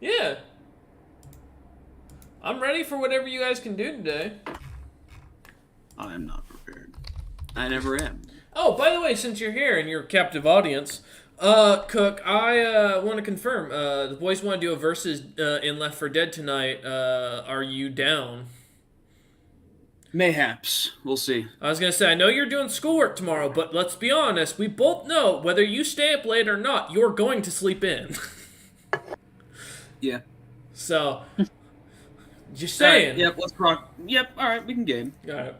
Yeah. I'm ready for whatever you guys can do today. I am not prepared. I never am. Oh, by the way, since you're here and you're a captive audience, Cook, I want to confirm. The boys want to do a versus in Left 4 Dead tonight. Are you down? Mayhaps. We'll see. I was gonna say, I know you're doing schoolwork tomorrow, but let's be honest. We both know whether you stay up late or not, you're going to sleep in. Yeah. So, just saying. Right, yep, let's rock. Yep, alright, we can game. All right.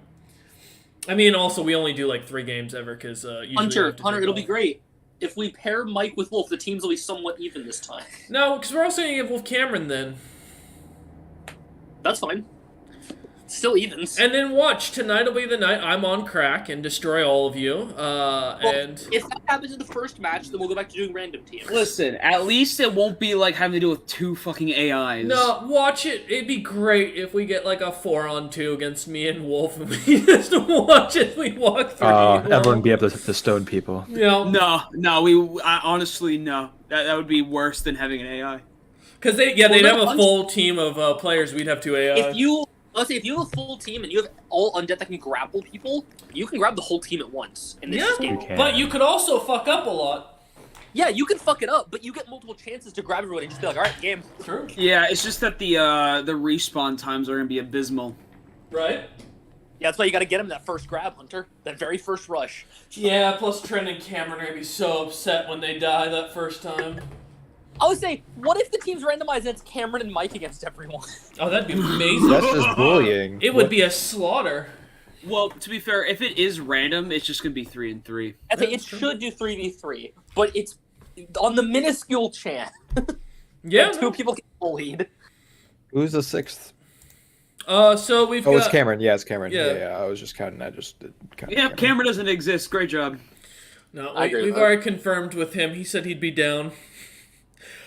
I mean, also, we only do like 3 games ever because usually Hunter, we it'll be great. If we pair Mike with Wolf, the teams will be somewhat even this time. No, because we're also gonna give Wolf Cameron then. That's fine. Still evens. And then watch, tonight will be the night I'm on crack and destroy all of you. And if that happens in the first match, then we'll go back to doing random teams. Listen, at least it won't be like having to deal with 2 fucking AIs. no, watch it. It'd be great if we get like a 4-on-2 against me and Wolf, and we just watch as we walk through. Everyone be able to stone people. You know, No, honestly, no. That would be worse than having an AI. because they'd have a full team of players. We'd have 2 AI. Let's say if you have a full team and you have all undead that can grapple people, you can grab the whole team at once. And Yeah, but you could also fuck up a lot. Yeah, you can fuck it up, but you get multiple chances to grab everybody and just be like, all right, game. True. Yeah, it's just that the respawn times are gonna be abysmal. Right? Yeah, that's why you gotta get him that first grab, Hunter. That very first rush. Yeah, plus Trent and Cameron are gonna be so upset when they die that first time. I would say, what if the team's randomized and it's Cameron and Mike against everyone? Oh, that'd be amazing. That's just bullying. It would be a slaughter. Well, to be fair, if it is random, it's just gonna be 3 and 3. I think it should do 3v3, but it's on the minuscule chance. Yeah. that 2 people get bullied. Who's the 6th? So we've got... Oh, it's Cameron. Yeah, it's Cameron. Yeah. Yeah, I was just counting. I just did count. Yeah, Cameron doesn't exist. Great job. No, I agree we've with that. already confirmed with him. He said he'd be down.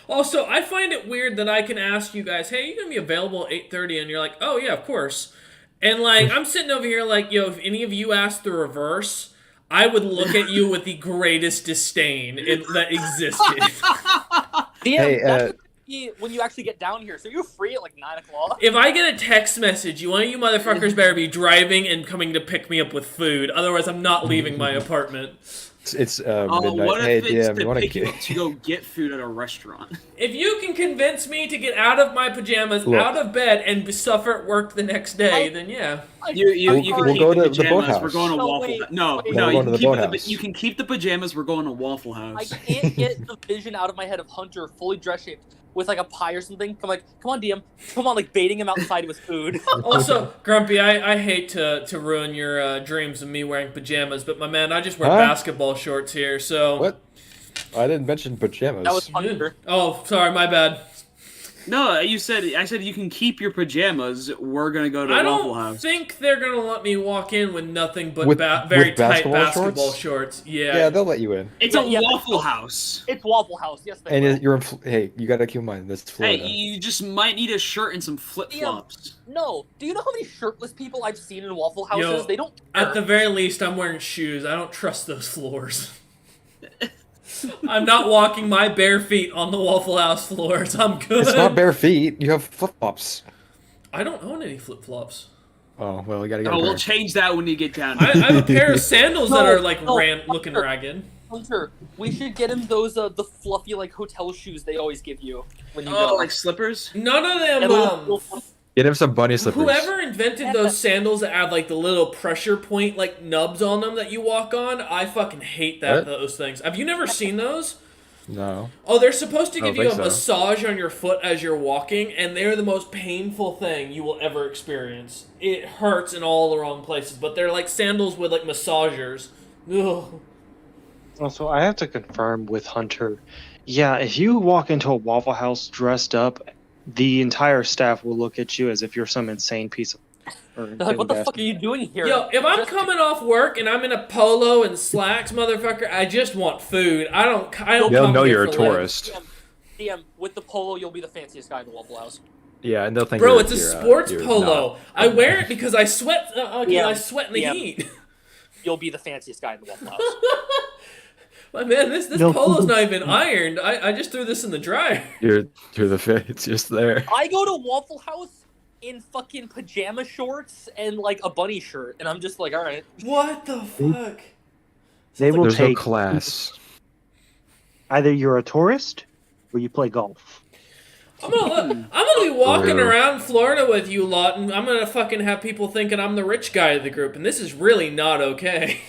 Also, I find it weird that I can ask you guys, hey, you gonna be available at 8:30? And you're like, oh, yeah, of course. And, like, I'm sitting over here like, yo, if any of you asked the reverse, I would look at you with the greatest disdain that existed. Hey, that's when you actually get down here. So you're free at like 9 o'clock. If I get a text message, one of you motherfuckers better be driving and coming to pick me up with food. Otherwise, I'm not leaving my apartment. It's Oh, midnight. what Hey, if it's DM, you to want pick you to up to go get food at a restaurant? If you can convince me to get out of my pajamas, Look. out of bed, and suffer at work the next day, then yeah. You We'll can keep go the to the pajamas. boathouse. We're going to No, Waffle wait, House. No, wait. no, We're you going to can, the keep boathouse. you can keep the pajamas. We're going to Waffle I House. can't get the vision out of my head of Hunter fully dress shaped with like a pie or something. I'm like, come on, DM. Come on, like baiting him outside with food. Also, Grumpy, I hate to ruin your dreams of me wearing pajamas, but my man, I just wear Huh? basketball shorts here, so... What? I didn't mention pajamas. That was Hunter. Oh, sorry, my bad. No, I said you can keep your pajamas. We're gonna go to I Waffle don't House. think they're gonna let me walk in with nothing but With- very with tight basketball basketball shorts? shorts. Yeah, they'll let you in. It's a Yeah, Waffle House. It's Waffle House. Yes, they And will. you're in. Hey, you gotta keep in mind this is Hey, Florida. you just might need a shirt and some flip flops. No. Do you know how many shirtless people I've seen in Waffle Houses? Yo, They don't care. At the very least, I'm wearing shoes. I don't trust those floors. I'm not walking my bare feet on the Waffle House floors. I'm good. It's not bare feet. You have flip flops. I don't own any flip-flops. Oh well, you gotta get. Oh, a we'll pair. change that when you get down. I have a pair of sandals that No, are like no, looking Hunter. ragged. Hunter, we should get him those the fluffy like hotel shoes they always give you when you Oh, go. like slippers? None of Yeah, them. little- Get him some bunny slippers. Whoever invented those sandals that have like the little pressure point like nubs on them that you walk on, I fucking hate What? those things. Have you never seen those? No. Oh, they're supposed to I don't give you a think so. massage on your foot as you're walking, and they're the most painful thing you will ever experience. It hurts in all the wrong places, but they're like sandals with like massagers. Ugh. Also, I have to confirm with Hunter. Yeah, if you walk into a Waffle House dressed up, the entire staff will look at you as if you're some insane piece of. They're like, what the fuck are you doing here? Yo, if I'm Just- coming off work and I'm in a polo and slacks, motherfucker, I just want food. I don't They'll come know here you're a for life. tourist. DM, with the polo, you'll be the fanciest guy in the Waffle House. Yeah, and they'll think. Bro, you're- it's a you're, sports you're polo. not. I wear it because I sweat. I sweat in the Yeah. heat. You'll be the fanciest guy in the Waffle House. My man, this No. polo's not even ironed. I just threw this in the dryer. You're the fit. It's just there. I go to Waffle House in fucking pajama shorts and like a bunny shirt, and I'm just like, all right. What the fuck? They will There's no take class. either you're a tourist or you play golf. I'm gonna be walking True. around Florida with you lot, and I'm gonna fucking have people thinking I'm the rich guy of the group, and this is really not okay.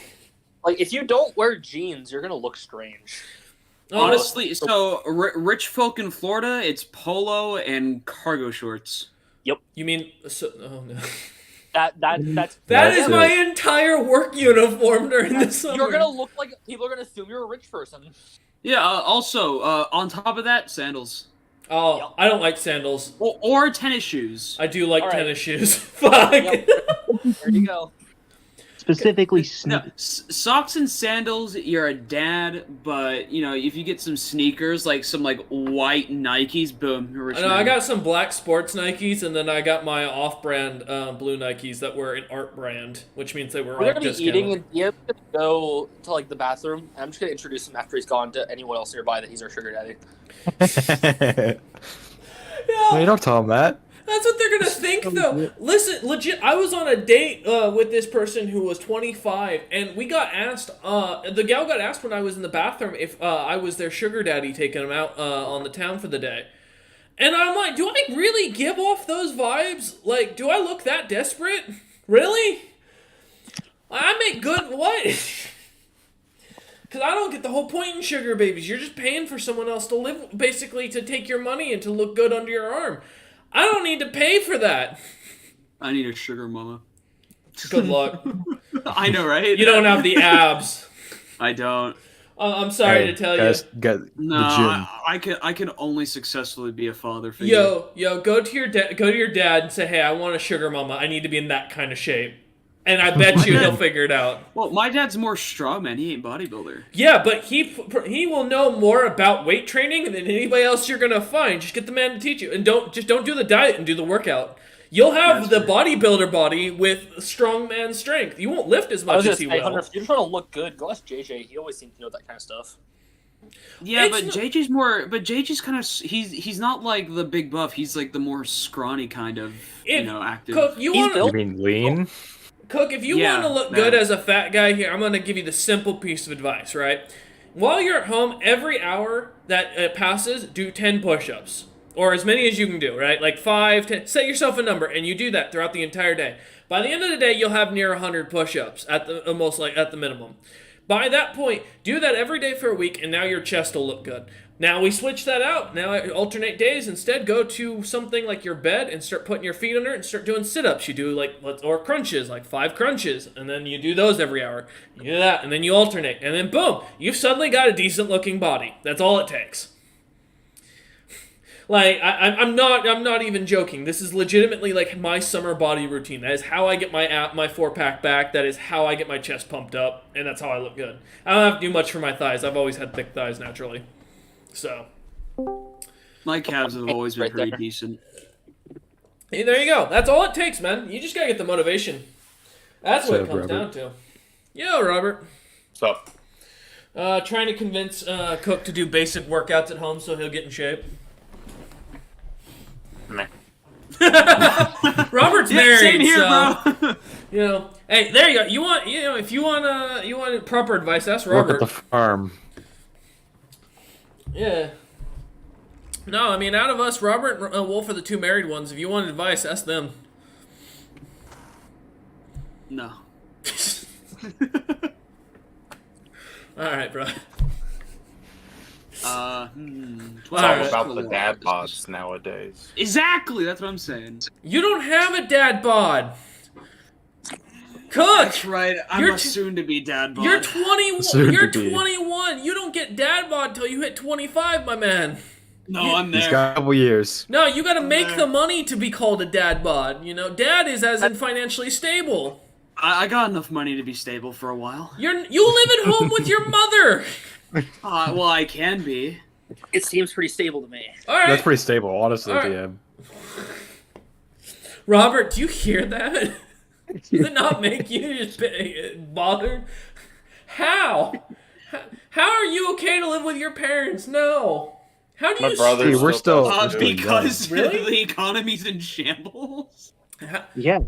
Like, if you don't wear jeans, you're gonna look strange. Honestly, so rich folk in Florida, it's polo and cargo shorts. You mean? So, oh no. That's That That's is my entire work uniform during the summer. you're gonna look like people are gonna assume you're a rich person. Yeah. Also, on top of that, sandals Oh, I don't like sandals. or tennis shoes. I do like All right. tennis shoes. Fuck. Yep. There you go. Specifically, No, socks and sandals, you're a dad, but you know if you get some sneakers, like some like white Nikes, boom, you're a rich I know, man. I got some black sports Nikes, and then I got my off-brand blue Nikes that were an art brand, which means they were We're all gonna be discounted. eating, and Ian's gonna go to like the bathroom. I'm just gonna introduce him after he's gone to anyone else nearby that he's our sugar daddy. Yeah, You don't tell him that. that's what they're gonna think, though. Listen, legit, I was on a date with this person who was 25, and we got asked. The gal got asked when I was in the bathroom if I was their sugar daddy, taking them out on the town for the day. And I'm like, do I really give off those vibes? Like, do I look that desperate? Really? I make good what? Because I don't get the whole point in sugar babies. You're just paying for someone else to live, basically, to take your money and to look good under your arm. I don't need to pay for that. I need a sugar mama. Good luck. I know, right? You don't have the abs. I don't. I'm sorry Hey, to tell guys, you. Get No, the gym. I can only successfully be a father figure. Yo, go to your dad and say, hey, I want a sugar mama. I need to be in that kind of shape. And I bet you he'll figure it out. Well, my dad's more strongman. He ain't bodybuilder. Yeah, but he will know more about weight training than anybody else you're gonna find. Just get the man to teach you, and don't do the diet and do the workout. You'll have That's the bodybuilder body with strongman strength. You won't lift as I much was gonna as he say, will. Hunter, if you're trying to look good, go ask JJ. He always seems to know that kind of stuff. Yeah, It's but not- JJ's more. But JJ's kind of. He's not like the big buff. He's like the more scrawny kind of. If- active. Cook, you He's want built- You mean lean? Cook, if you Yeah, want to look that. good as a fat guy here, I'm going to give you the simple piece of advice, right? While you're at home, every hour that passes, do 10 push-ups. Or as many as you can do, right? Like 5, 10. Set yourself a number, and you do that throughout the entire day. By the end of the day, you'll have near 100 push-ups at the almost like at the minimum. By that point, do that every day for a week, and now your chest will look good. Now we switch that out. Now I alternate days. Instead, go to something like your bed and start putting your feet under it and start doing sit-ups. You do or crunches, like 5 crunches, and then you do those every hour. You do that, and then you alternate, and then boom, you've suddenly got a decent-looking body. That's all it takes. Like I'm not even joking. This is legitimately like my summer body routine. That is how I get my 4-pack back. That is how I get my chest pumped up, and that's how I look good. I don't have to do much for my thighs. I've always had thick thighs naturally. So, My calves have always been Right pretty there. decent. hey, there you go. That's all it takes, man. You just gotta get the motivation. That's what it So, comes down Robert. to. Yo, Robert. What's up? Trying to convince Cook to do basic workouts at home so he'll get in shape. Meh. Robert's Yeah, married, same here, so bro. you know. Hey, there you go. If you want proper advice, ask Work Robert. at the farm. Yeah. No, I mean, out of us, Robert and Wolf are the 2 married ones. If you want advice, ask them. No. All right, bro. It's All all right. about the dad bods nowadays. Exactly, that's what I'm saying. You don't have a dad bod. Cook, That's right. I'm You're a t- soon-to-be dad bod. you're 21. Soon You're to be. 21. You don't get dad bod till you hit 25, my man. No, I'm He's there. got a couple years. No, you got to make there. the money to be called a dad bod. You know, dad is as in financially stable. I got enough money to be stable for a while. You live at home with your mother. Well, I can be. It seems pretty stable to me. All right, That's pretty stable, honestly, All right. DM. Robert, do you hear that? Does it not make you just bothered? How? How are you okay to live with your parents? No. How do My you? brother. See, we're still- Because Really? the economy's in shambles. Yes.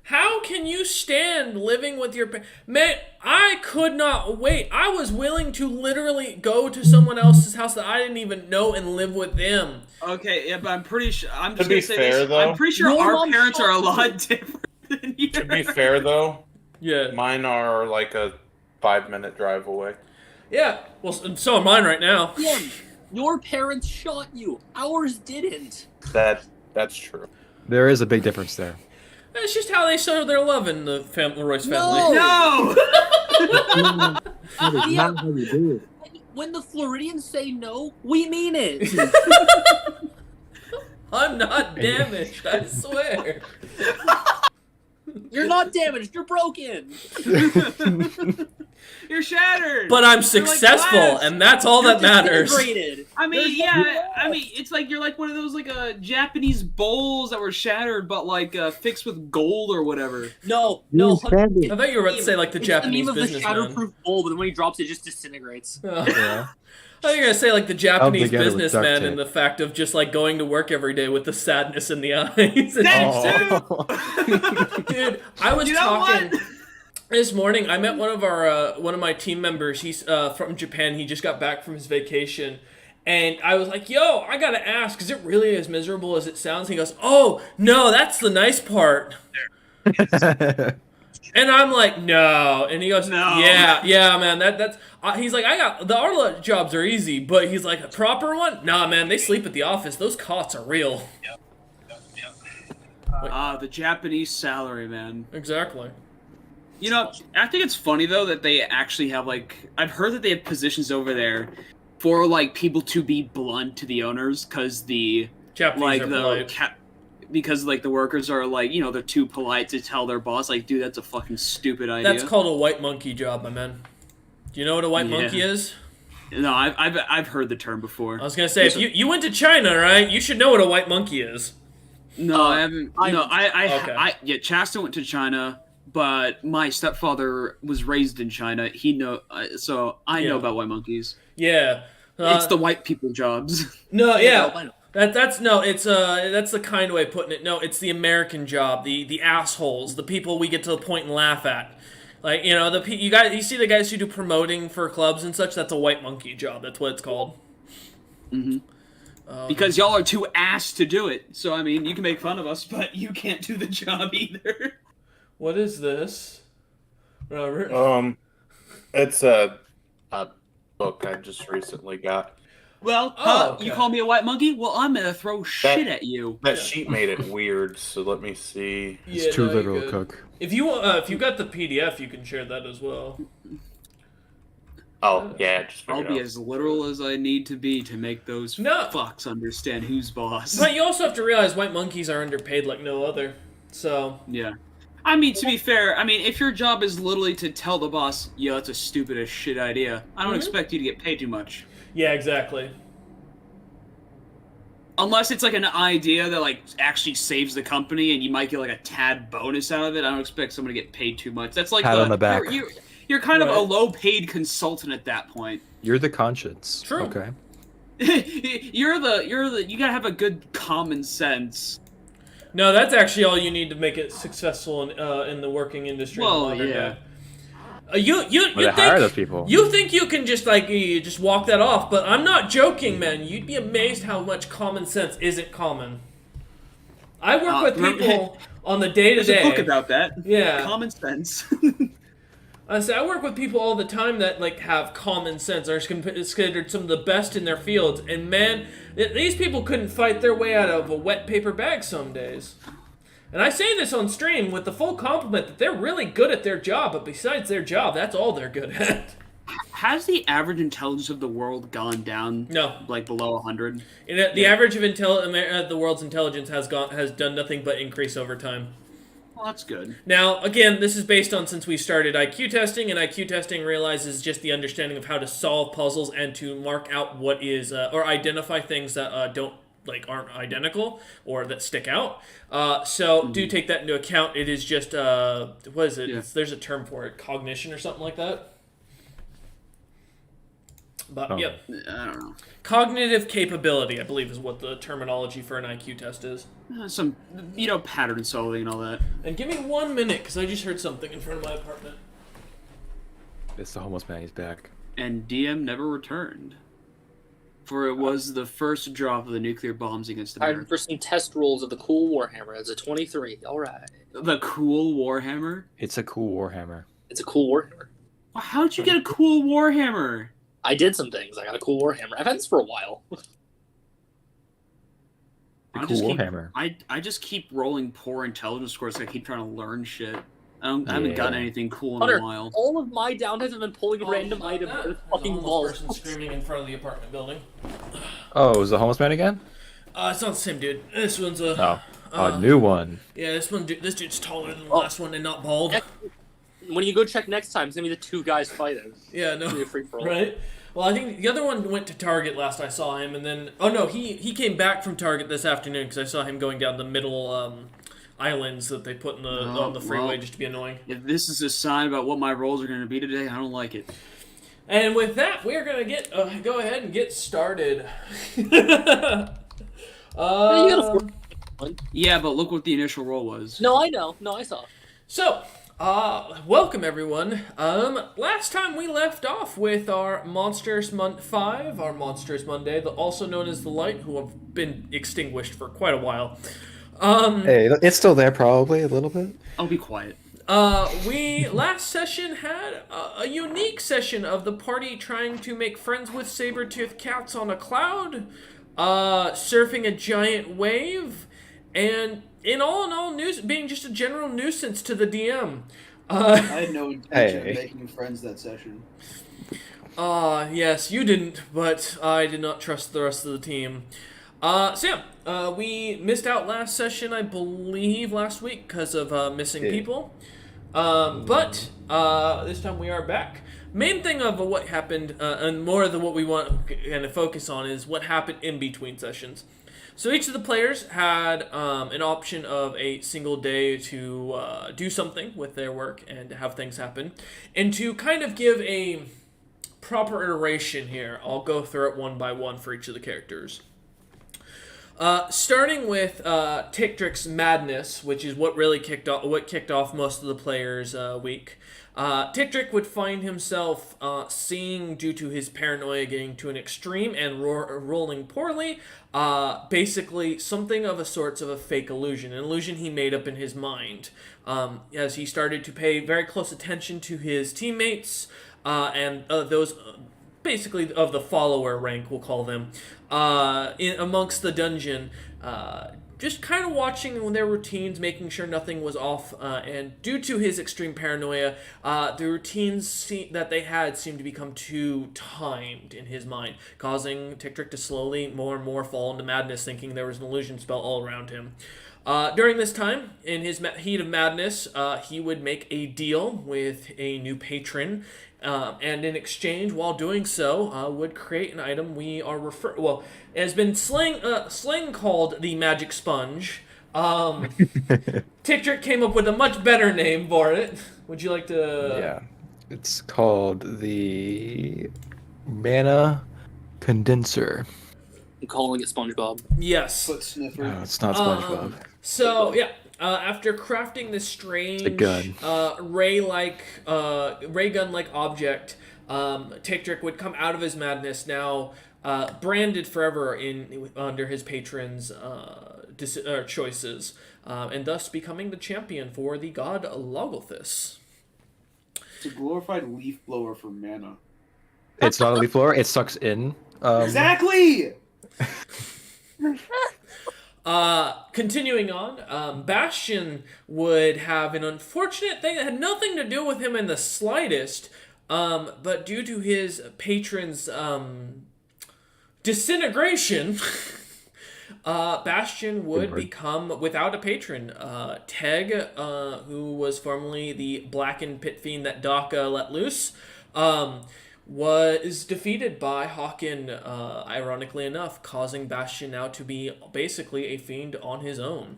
How can you stand living with your parents? Man, I could not wait. I was willing to literally go to someone else's house that I didn't even know and live with them. Okay, yeah, but I'm pretty sure. I'm To just be gonna say fair, this. though- I'm pretty sure Your our mom parents are a shot lot you. different than yours. To be fair, though, Yeah. mine are like a 5-minute drive away. Yeah. Well, so are mine right now. Tim, your parents shot you. Ours didn't. That's true. There is a big difference there. It's just how they show their love in the Royce family. No. No. That is not how you do it. When the Floridians say no, we mean it. I'm not damaged, I swear. You're not damaged. You're broken. You're shattered. But I'm You're like successful, glass. and that's all that matters. Disintegrated. I mean, There's yeah. I mean, it's like you're like one of those like Japanese bowls that were shattered, but like fixed with gold or whatever. No. You expanded. I thought you were about to say like the It's Japanese the meme of the businessman. shatterproof bowl, but then when he drops it, just disintegrates. Oh. Yeah. I thought you were gonna say like the Japanese together with duct businessman tape. and the fact of just like going to work every day with the sadness in the eyes. Oh. Dude, I was You know talking what? this morning. I met one of my team members. He's from Japan. He just got back from his vacation, and I was like, "Yo, I gotta ask, is it really as miserable as it sounds?" He goes, "Oh no, that's the nice part." And I'm like, "No," and he goes, No. yeah, man. That's." He's like, the Arla jobs are easy, but he's like, a proper one? Nah, man. They sleep at the office. Those cots are real. The Japanese salary, man. Exactly. You know, I think it's funny though that they actually have like I've heard that they have positions over there for like people to be blunt to the owners because the Japanese like are the polite. because like the workers are like they're too polite to tell their boss like, dude, that's a fucking stupid idea. That's called a white monkey job, my man. Do you know what a white monkey is? No, I've heard the term before. I was gonna say, if you went to China, right, you should know what a white monkey is. No, I haven't. No, Okay. yeah, Chasta went to China, but my stepfather was raised in China. So I know Yeah. about white monkeys. Yeah. It's the white people jobs. No, yeah. I know. That's the kind way of putting it. No, it's the American job, the assholes, the people we get to point and laugh at. Like, you see the guys who do promoting for clubs and such, that's a white monkey job. That's what it's called. Because y'all are too ass to do it. So I mean, you can make fun of us, but you can't do the job either. What is this? Robert? It's a book I just recently got. Well, okay. you call me a white monkey? Well, I'm gonna throw shit at you. That sheet made it weird, so let me see. Yeah, It's too no, you're literal, good. Cook. If you got the PDF, you can share that as well. Oh, yeah, I just I'll figured be out. as literal as I need to be to make those No. fucks understand who's boss. But you also have to realize white monkeys are underpaid like no other. So Yeah. I mean, to be fair, if your job is literally to tell the boss, yo, that's a stupid as shit idea, I don't Mhm. expect you to get paid too much. yeah, exactly. Unless it's like an idea that like actually saves the company and you might get like a tad bonus out of it, I don't expect someone to get paid too much. That's like Pat on the back. You're kind of a Right. low-paid consultant at that point. You're the conscience. True. Okay. you gotta have a good common sense. No, that's actually all you need to make it successful in the working industry. Well, in the modern yeah. day. You Well, they hire those people. You think you can just you just walk that off, but I'm not joking, man. You'd be amazed how much common sense isn't common. I work with remember- people on the day to There's a book day. about that. Yeah. Common sense. I say I work with people all the time that have common sense, are considered some of the best in their fields, and man, these people couldn't fight their way out of a wet paper bag some days. And I say this on stream with the full compliment that they're really good at their job, but besides their job, that's all they're good at. Has the average intelligence of the world gone down? No. Like below 100? The average of the world's intelligence has done nothing but increase over time. Well, that's good. Now, again, this is based on since we started IQ testing, and IQ testing realizes just the understanding of how to solve puzzles and to mark out what is, or identify things that aren't identical or that stick out. So do take that into account. It is just, what is it? Yeah. There's a term for it, cognition or something like that. But Oh. yep, I don't know. cognitive capability, I believe, is what the terminology for an IQ test is. Some, pattern solving and all that. And give me 1 minute, because I just heard something in front of my apartment. It's the homeless man. He's back. And DM never returned. For it was the first drop of the nuclear bombs against Time America. for some test rolls of the cool Warhammer. It's a 23. All right. The cool Warhammer? It's a cool warhammer. It's a cool Warhammer. Wow, how'd you get a cool Warhammer? I did some things. I got a cool Warhammer. I've had this for a while. The I cool just keep- warhammer. I just keep rolling poor intelligence scores. So I keep trying to learn shit. I haven't gotten Yeah. anything cool in Hunter, a while. all of my downtimes have been pulling random Oh, items that. out of There's a fucking homeless walls. person screaming in front of the apartment building. Oh, it was the homeless man again? It's not the same dude. This one's a... Oh, a new one. Yeah, this dude's taller than the Oh. last one and not bald. When you go check next time, it's gonna be the two guys fighting. Yeah, It's gonna be no. a free for all. Right? Well, I think the other one went to Target last I saw him, and then... Oh, no, he came back from Target this afternoon, because I saw him going down the middle islands that they put in on the freeway well. just to be annoying. If this is a sign about what my rolls are going to be today, I don't like it. And with that, we're going to go ahead and get started. Yeah, you got a Yeah, but look what the initial roll was. No, I know. No, I saw. So, welcome everyone. Last time we left off with our Monsters Month 5, our Monsters Monday, also known as the Light, who have been extinguished for quite a while. Hey, it's still there probably a little bit. I'll be quiet. We last session had a unique session of the party trying to make friends with saber-toothed cats on a cloud, surfing a giant wave, and in all, being just a general nuisance to the DM. I had no intention Hey. of making friends that session. Yes, you didn't, but I did not trust the rest of the team. We missed out last session, I believe, last week because of missing people. But this time we are back. Main thing of what happened, and more of what we want to kind of focus on, is what happened in between sessions. So each of the players had an option of a single day to do something with their work and to have things happen. And to kind of give a proper iteration here, I'll go through it one by one for each of the characters. Starting with Tictric's madness, which is what really kicked off most of the players' week. Tictric would find himself seeing, due to his paranoia getting to an extreme and rolling poorly, basically something of a sorts of a fake illusion, an illusion he made up in his mind, as he started to pay very close attention to his teammates and those. Basically of the follower rank, we'll call them, amongst the dungeon, just kind of watching their routines, making sure nothing was off, and due to his extreme paranoia, the routines that they had seemed to become too timed in his mind, causing Tictric to slowly more and more fall into madness, thinking there was an illusion spell all around him. During this time, in his heat of madness, he would make a deal with a new patron, and in exchange, while doing so, would create an item we are it has been slang called the Magic Sponge. Tictric came up with a much better name for it. Would you like to... Yeah. It's called the Mana Condenser. I'm calling it SpongeBob. Yes. Foot sniffer. Oh, it's not SpongeBob. So, yeah, after crafting this strange It's a gun. ray gun-like object, Tictric would come out of his madness, now branded forever under his patron's choices, and thus becoming the champion for the god Logolthus. It's a glorified leaf blower for mana. It's not a leaf blower. It sucks in. Exactly! Continuing on, Bastion would have an unfortunate thing that had nothing to do with him in the slightest, but due to his patron's disintegration, Bastion would become without a patron. Teg, who was formerly the blackened pit fiend that Daka let loose, was defeated by Hawken, ironically enough, causing Bastion now to be basically a fiend on his own.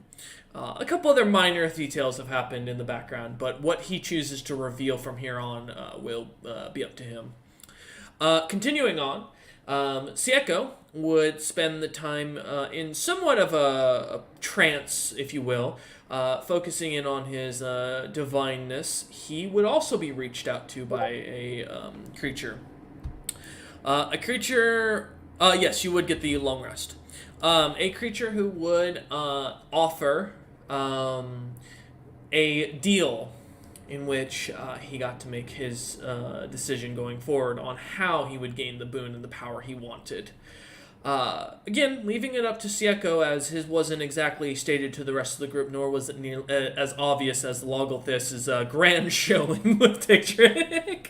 A couple other minor details have happened in the background, but what he chooses to reveal from here on will be up to him. Continuing on, Sieko would spend the time in somewhat of a trance, if you will, focusing in on his divineness. He would also be reached out to by a creature. Yes, you would get the long rest. A creature who would offer a deal in which he got to make his decision going forward on how he would gain the boon and the power he wanted. Again, leaving it up to Sieko, as his wasn't exactly stated to the rest of the group, nor was it as obvious as Logolthus' grand showing with Tigtrick.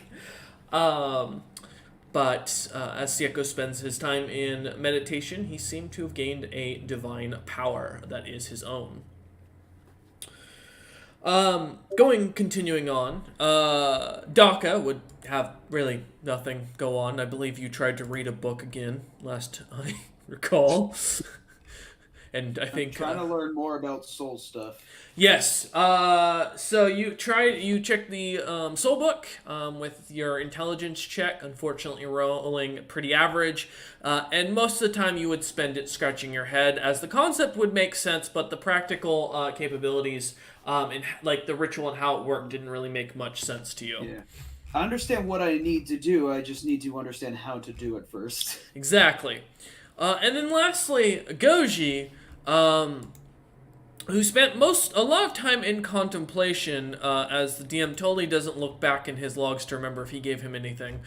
But as Sieko spends his time in meditation, he seemed to have gained a divine power that is his own. Continuing on, Daka would have really nothing go on. I believe you tried to read a book again, last I recall. And I think trying to learn more about soul stuff. Yes. So you checked the soul book with your intelligence check, unfortunately rolling pretty average, and most of the time you would spend it scratching your head, as the concept would make sense, but the practical capabilities and like the ritual and how it worked didn't really make much sense to you. Yeah. I understand what I need to do, I just need to understand how to do it first. Exactly. And then lastly, Goji, who spent a lot of time in contemplation, as the DM totally doesn't look back in his logs to remember if he gave him anything.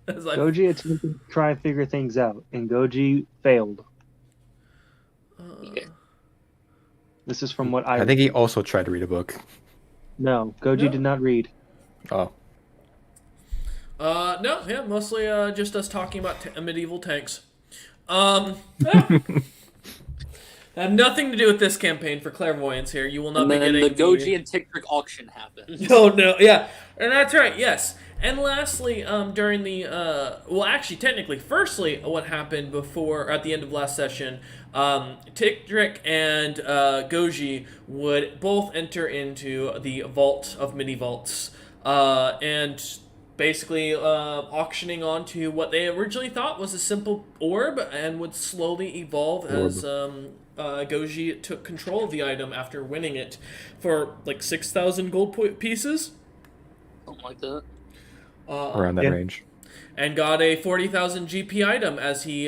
Goji attempted to try and figure things out, and Goji failed. This is from what I think he also tried to read a book. No, Goji did not read. Oh. No, yeah, mostly just us talking about medieval tanks. Have nothing to do with this campaign for clairvoyance here. You will not And be then getting the Goji and Tigtrick auction happened. No, yeah. And that's right, yes. And lastly, during the, technically, firstly, what happened at the end of last session, Tigtrick and Goji would both enter into the Vault of Many Vaults, and basically auctioning onto what they originally thought was a simple orb, and would slowly evolve as Goji took control of the item after winning it for like 6,000 gold pieces. Something like that. Around that range. And got a 40,000 GP item as he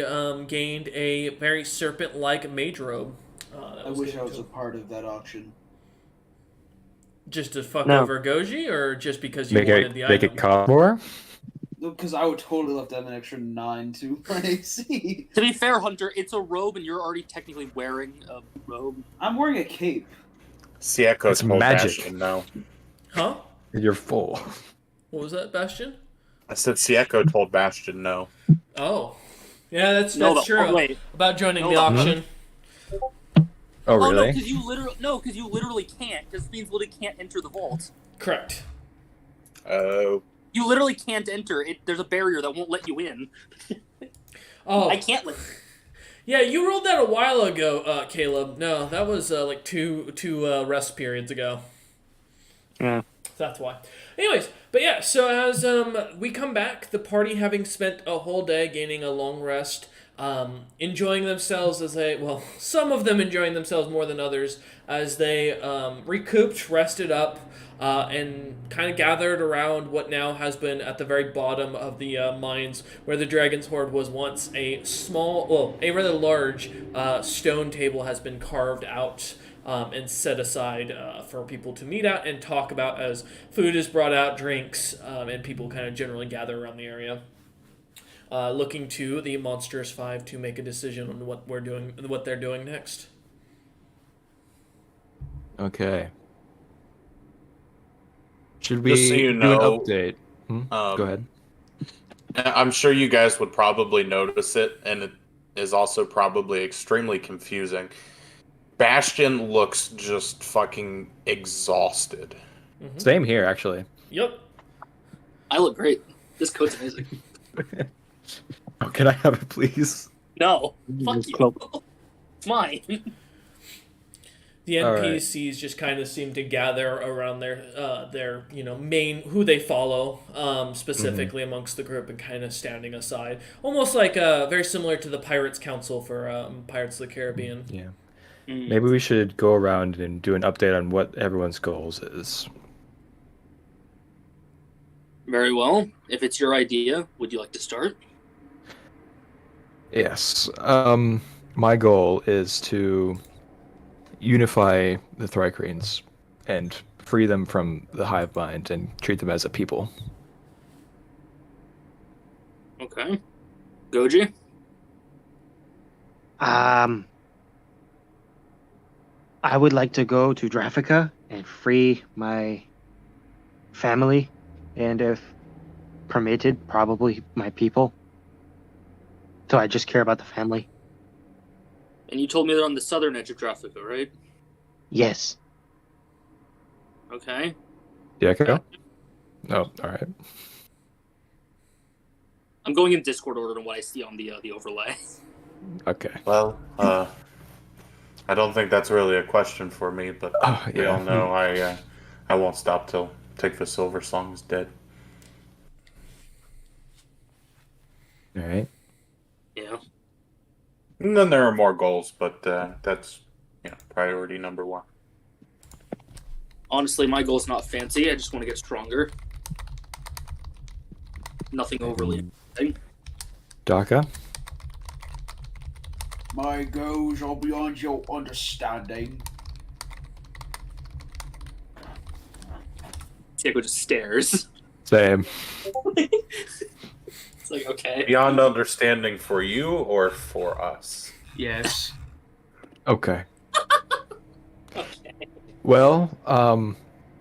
gained a very serpent-like mage robe. I wish I was a part of that auction. Just to fuck over Goji, or just because you wanted the make item? it cost more? Because I would totally love to have an extra 9 to my AC. To be fair, Hunter, it's a robe, and you're already technically wearing a robe. I'm wearing a cape. Sieko's It's magic. Bastion now. Huh? You're full. What was that, Bastion? I said Sieko told Bastion no. Oh. Yeah, that's No, true. oh, wait. About joining Hold the on. auction. Oh, Oh no, really? because you literally can't. Because it means literally can't enter the vault. Correct. Oh. You literally can't enter. There's a barrier that won't let you in. Oh. I can't let. Yeah, you rolled that a while ago, Caleb. No, that was like two rest periods ago. Yeah. That's why. Anyways, but yeah, so as we come back, the party having spent a whole day gaining a long rest, enjoying themselves some of them enjoying themselves more than others, as they recouped, rested up, and kind of gathered around what now has been at the very bottom of the mines, where the Dragon's Hoard was once a rather large stone table has been carved out and set aside for people to meet at and talk about as food is brought out, drinks, and people kind of generally gather around the area. Looking to the Monstrous Five to make a decision on what they're doing next. Okay. Should we Just so you do know, an update? Go ahead. I'm sure you guys would probably notice it, and it is also probably extremely confusing. Bastion looks just fucking exhausted. Mm-hmm. Same here, actually. Yep. I look great. This coat's amazing. Oh, can I have it, please? No, fuck you. It's mine. The All right. NPCs just kind of seem to gather around their main who they follow specifically amongst the group and kind of standing aside, almost like very similar to the Pirates Council for Pirates of the Caribbean. Yeah. Mm. Maybe we should go around and do an update on what everyone's goals is. Very well. If it's your idea, would you like to start? Yes. My goal is to unify the Thrycreans and free them from the hive mind and treat them as a people. Okay. Goji? I would like to go to Drafika and free my family, and if permitted, probably my people. So I just care about the family. And you told me they're on the southern edge of Drafika, right? Yes. Okay. Yeah, okay. Oh, all right. I'm going in Discord order to what I see on the overlay. Okay. Well, I don't think that's really a question for me, but we all know I won't stop till Take the Silver Song is dead. All right. Yeah. And then there are more goals, but that's priority number one. Honestly, my goal's not fancy. I just want to get stronger. Nothing overly. Daka? My goals are beyond your understanding. Tiago just stares. Same. It's like, okay. Beyond understanding for you or for us? Yes. Okay. Okay. Well,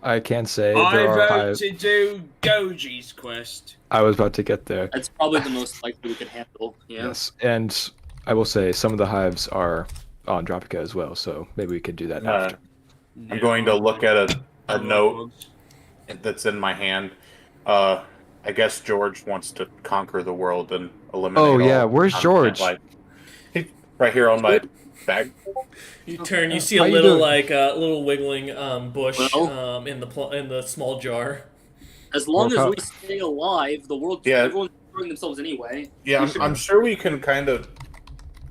I can say I there are vote hive... to do Goji's quest. I was about to get there. That's probably the most likely we could handle. Yeah. Yes, and I will say some of the hives are on Dropica as well, so maybe we could do that after. I'm going to look at a note that's in my hand. I guess George wants to conquer the world and eliminate. Oh yeah, all where's George? He's right here on my bag. You turn, you Okay. see How a you little doing? like little wiggling bush Well- in the small jar. As long Well, as we stay alive, the world, Yeah. everyone's destroying themselves anyway. Yeah, I'm sure we can kind of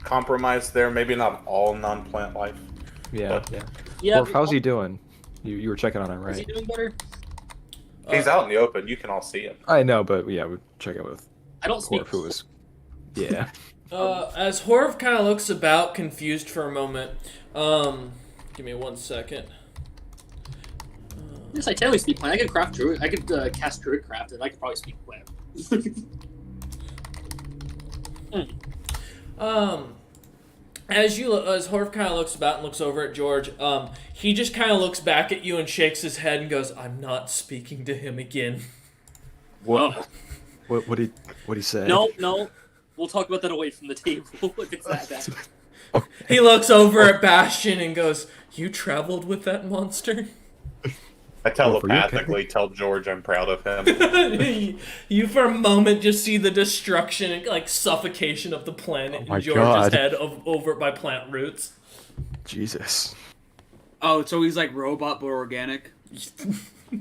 compromise there. Maybe not all non-plant life. Yeah, But- yeah. Yeah. Orf, how's he doing? You were checking on him, Is he right? doing better? He's out in the open. You can all see him. I know, but yeah, we're checking with I don't speak. Orf, who was... Yeah. As Horv kind of looks about, confused for a moment. Give me 1 second. Yes, I technically speak plant. I could craft druid. I could cast druid craft, and I could probably speak plant. As Horv kind of looks about and looks over at George, he just kind of looks back at you and shakes his head and goes, "I'm not speaking to him again." What did he say? No, we'll talk about that away from the table if it's that bad. He looks over at Bastion and goes, "You traveled with that monster?" I Orf, are you okay? telepathically tell George I'm proud of him. You for a moment just see the destruction and like suffocation of the planet Oh my in George's God. head over by plant roots. Jesus. Oh, so he's like robot but organic.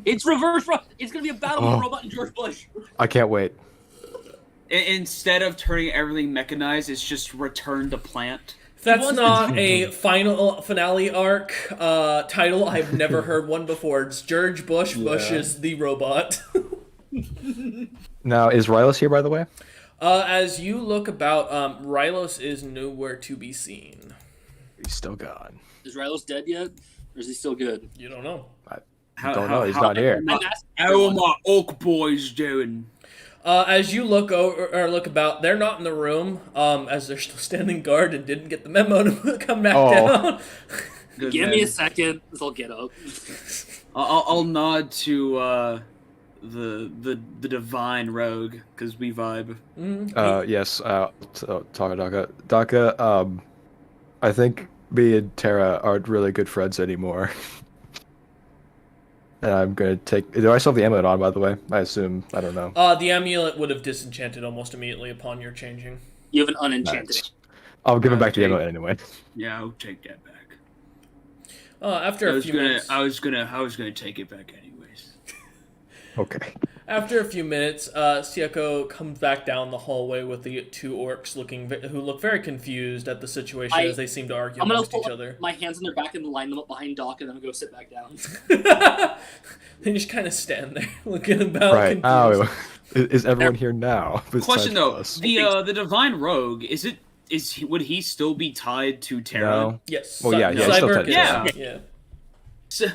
It's reverse. It's gonna be a battle with Robot and George Bush. I can't wait. Instead of turning everything mechanized, it's just return to plant. That's not a finale arc title. I've never heard one before. It's George Bush. Bush is the robot. Now, is Rylos here, by the way? As you look about, Rylos is nowhere to be seen. He's still gone. Is Rylos dead yet, or is he still good? You don't know. Don't know. He's not here. I'm asking How are everyone. my orc boys doing? As you look over or look about, they're not in the room. As they're still standing guard and didn't get the memo to come back down. Good Give man. me a second. I'll get up. I'll nod to the divine rogue because we vibe. Yes. Talk to Daka. Daka. I think me and Tara aren't really good friends anymore. And I'm gonna take. Do I still have the amulet on? By the way, I assume. I don't know. The amulet would have disenchanted almost immediately upon your changing. You have an unenchanted. Nice. I'll give him back the Okay. amulet anyway. Yeah, I'll take that back. After a few minutes. I was gonna take it back anyways. Okay. After a few minutes, Siako comes back down the hallway with the two orcs who look very confused at the situation as they seem to argue I'm gonna amongst each put other. my hands on their back and line them up behind Doc, and then go sit back down. They just kind of stand there looking about Right. confused. Oh, is everyone here now? Question though, Us? the divine rogue would he still be tied to Terra? No. Yes. Well, yeah, yeah, it's still Cyborg technically. is- yeah. So-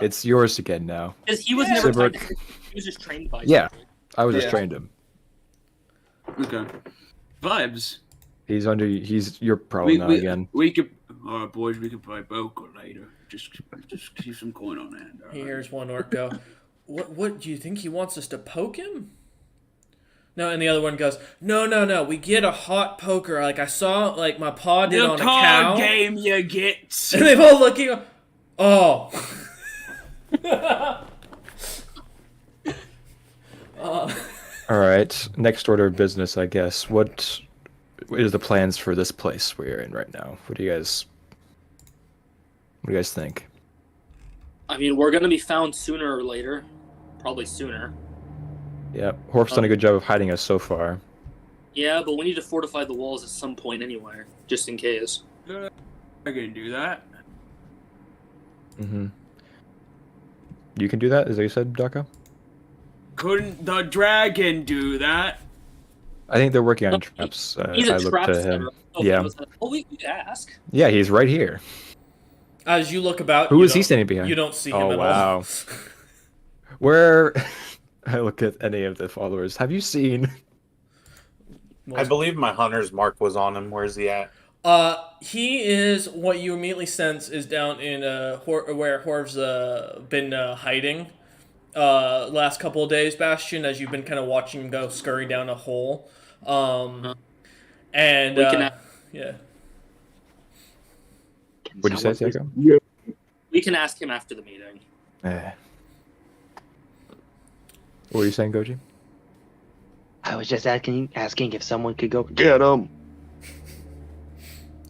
It's yours again now. Because he was Yeah. never Cyborg- tied to he was just trained by Yeah. something. I was just Yeah. trained him. Okay. Vibes. He's your problem now again. We could, all right, boys. We could play poker later. Just keep some coin on hand. all He right? hears one orc go, What do you think he wants us to poke him? No, and the other one goes, No, we get a hot poker like I saw, like my paw did The on a card cow. game you get. And they both look at you, oh. All right. Next order of business, I guess. What is the plans for this place we're in right now? What do you guys think? I mean, we're gonna be found sooner or later. Probably sooner. Yeah, Horf's done a good job of hiding us so far. Yeah, but we need to fortify the walls at some point anyway, just in case. I can do that. Mm-hmm. You can do that, is that what you said, Daka? Couldn't the dragon do that? I think they're working on No, traps. He's I a looked trap to him. setter. Oh, Yeah. Oh, we could ask. Yeah, he's right here. As you look about, Who you is he don't- standing behind? You don't see him Oh, at wow. all. Where I look at any of the followers, have you seen? I believe my hunter's mark was on him. Where's he at? He is what you immediately sense is down in where Horv's been hiding. Last couple of days, Bastion, as you've been kind of watching him go scurry down a hole. And We can yeah. What'd you say, Tiago? We can ask him after the meeting. What were you saying, Goji? I was just asking if someone could go get him.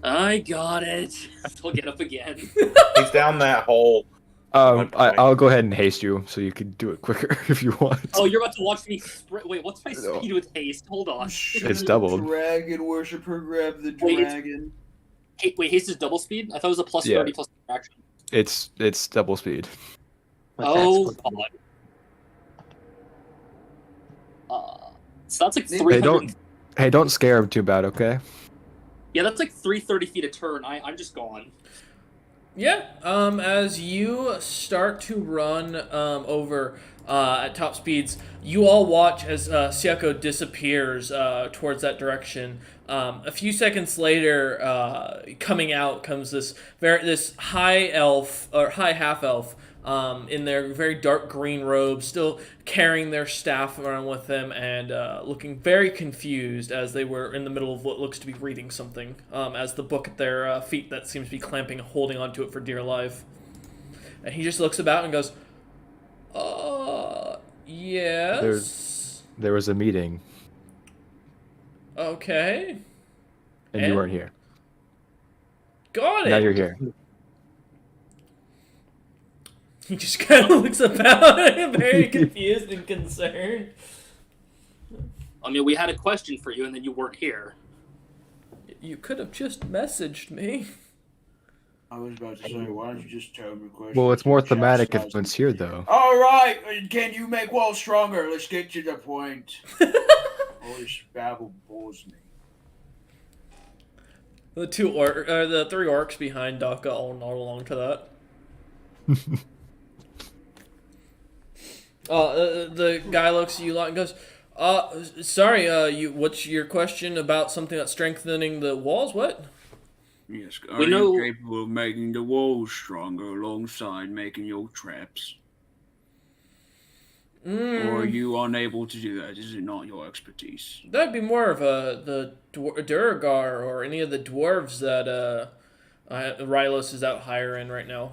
I got it. We'll get up again. He's down that hole. I'll go ahead and haste you so you can do it quicker if you want. Oh, you're about to watch me sprint. Wait, what's my speed with haste? Hold on. It's doubled. Dragon worshiper, grab the Wait, it's- dragon. Wait, haste is double speed? I thought it was a plus Yeah. 30 plus interaction. It's double speed. Oh, God. So that's like 300. Don't scare him too bad, okay? Yeah, that's like 330 feet a turn. I'm just gone. Yeah, as you start to run over at top speeds, you all watch as Siako disappears towards that direction. A few seconds later, coming out comes this high elf or high half elf in their very dark green robes, still carrying their staff around with them and looking very confused as they were in the middle of what looks to be reading something, as the book at their feet that seems to be clamping, holding onto it for dear life. And he just looks about and goes, yes. There was a meeting Okay. and And? you weren't here. Got it. Now you're here. He just kind of looks about, very confused and concerned. I mean, we had a question for you, and then you weren't here. You could have just messaged me. I was about to say, why don't you just tell me questions? Well, it's more and thematic if chastise it's me? here, though. All right, can you make walls stronger? Let's get to the point. All this babble bores me. The the three orcs behind Daka all nod along to that. The guy looks at you and goes, sorry, what's your question about something that's strengthening the walls? What? Yes, We are know- you capable of making the walls stronger alongside making your traps? Or are you unable to do that? Is it not your expertise? That'd be more of the Duragar or any of the dwarves that Rylos is out hiring right now.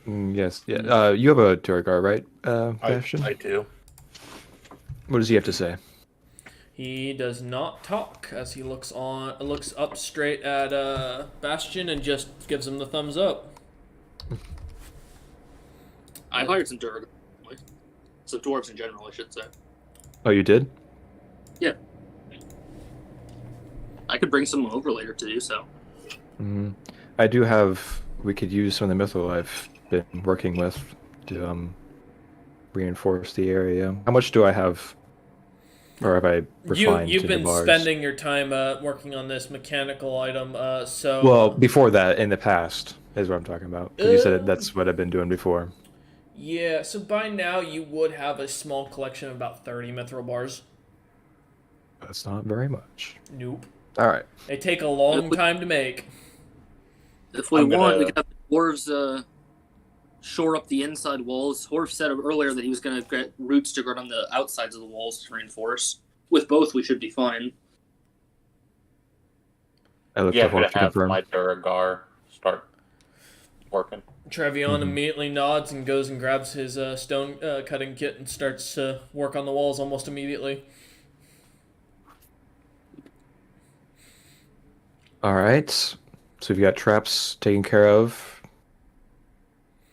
Yes. Yeah. You have a Turgar, right, Bastion? I do. What does he have to say? He does not talk as he looks up straight at Bastion and just gives him the thumbs up. I've hired some Durg, some dwarves in general, I should say. Oh, you did? I could bring some over later to do so. I do have. We could use some of the mithril I've been working with to reinforce the area. How much do I have? Or have I refined You've to been the bars? spending your time working on this mechanical item. So Well, before that, in the past, is what I'm talking about. 'Cause you said that's what I've been doing before. yeah. So by now you would have a small collection of about 30 mithril bars. That's not very much. Nope. All right. They take a long time to make. If we I'm want, we gonna- can have the dwarves shore up the inside walls. Horf said earlier that he was going to get roots to grow on the outsides of the walls to reinforce. With both, we should be fine. I looked Yeah, up I'm to gonna have confirm. my Duragar start working. Trevion immediately nods and goes and grabs his stone cutting kit and starts to work on the walls almost immediately. All right. So we've got traps taken care of.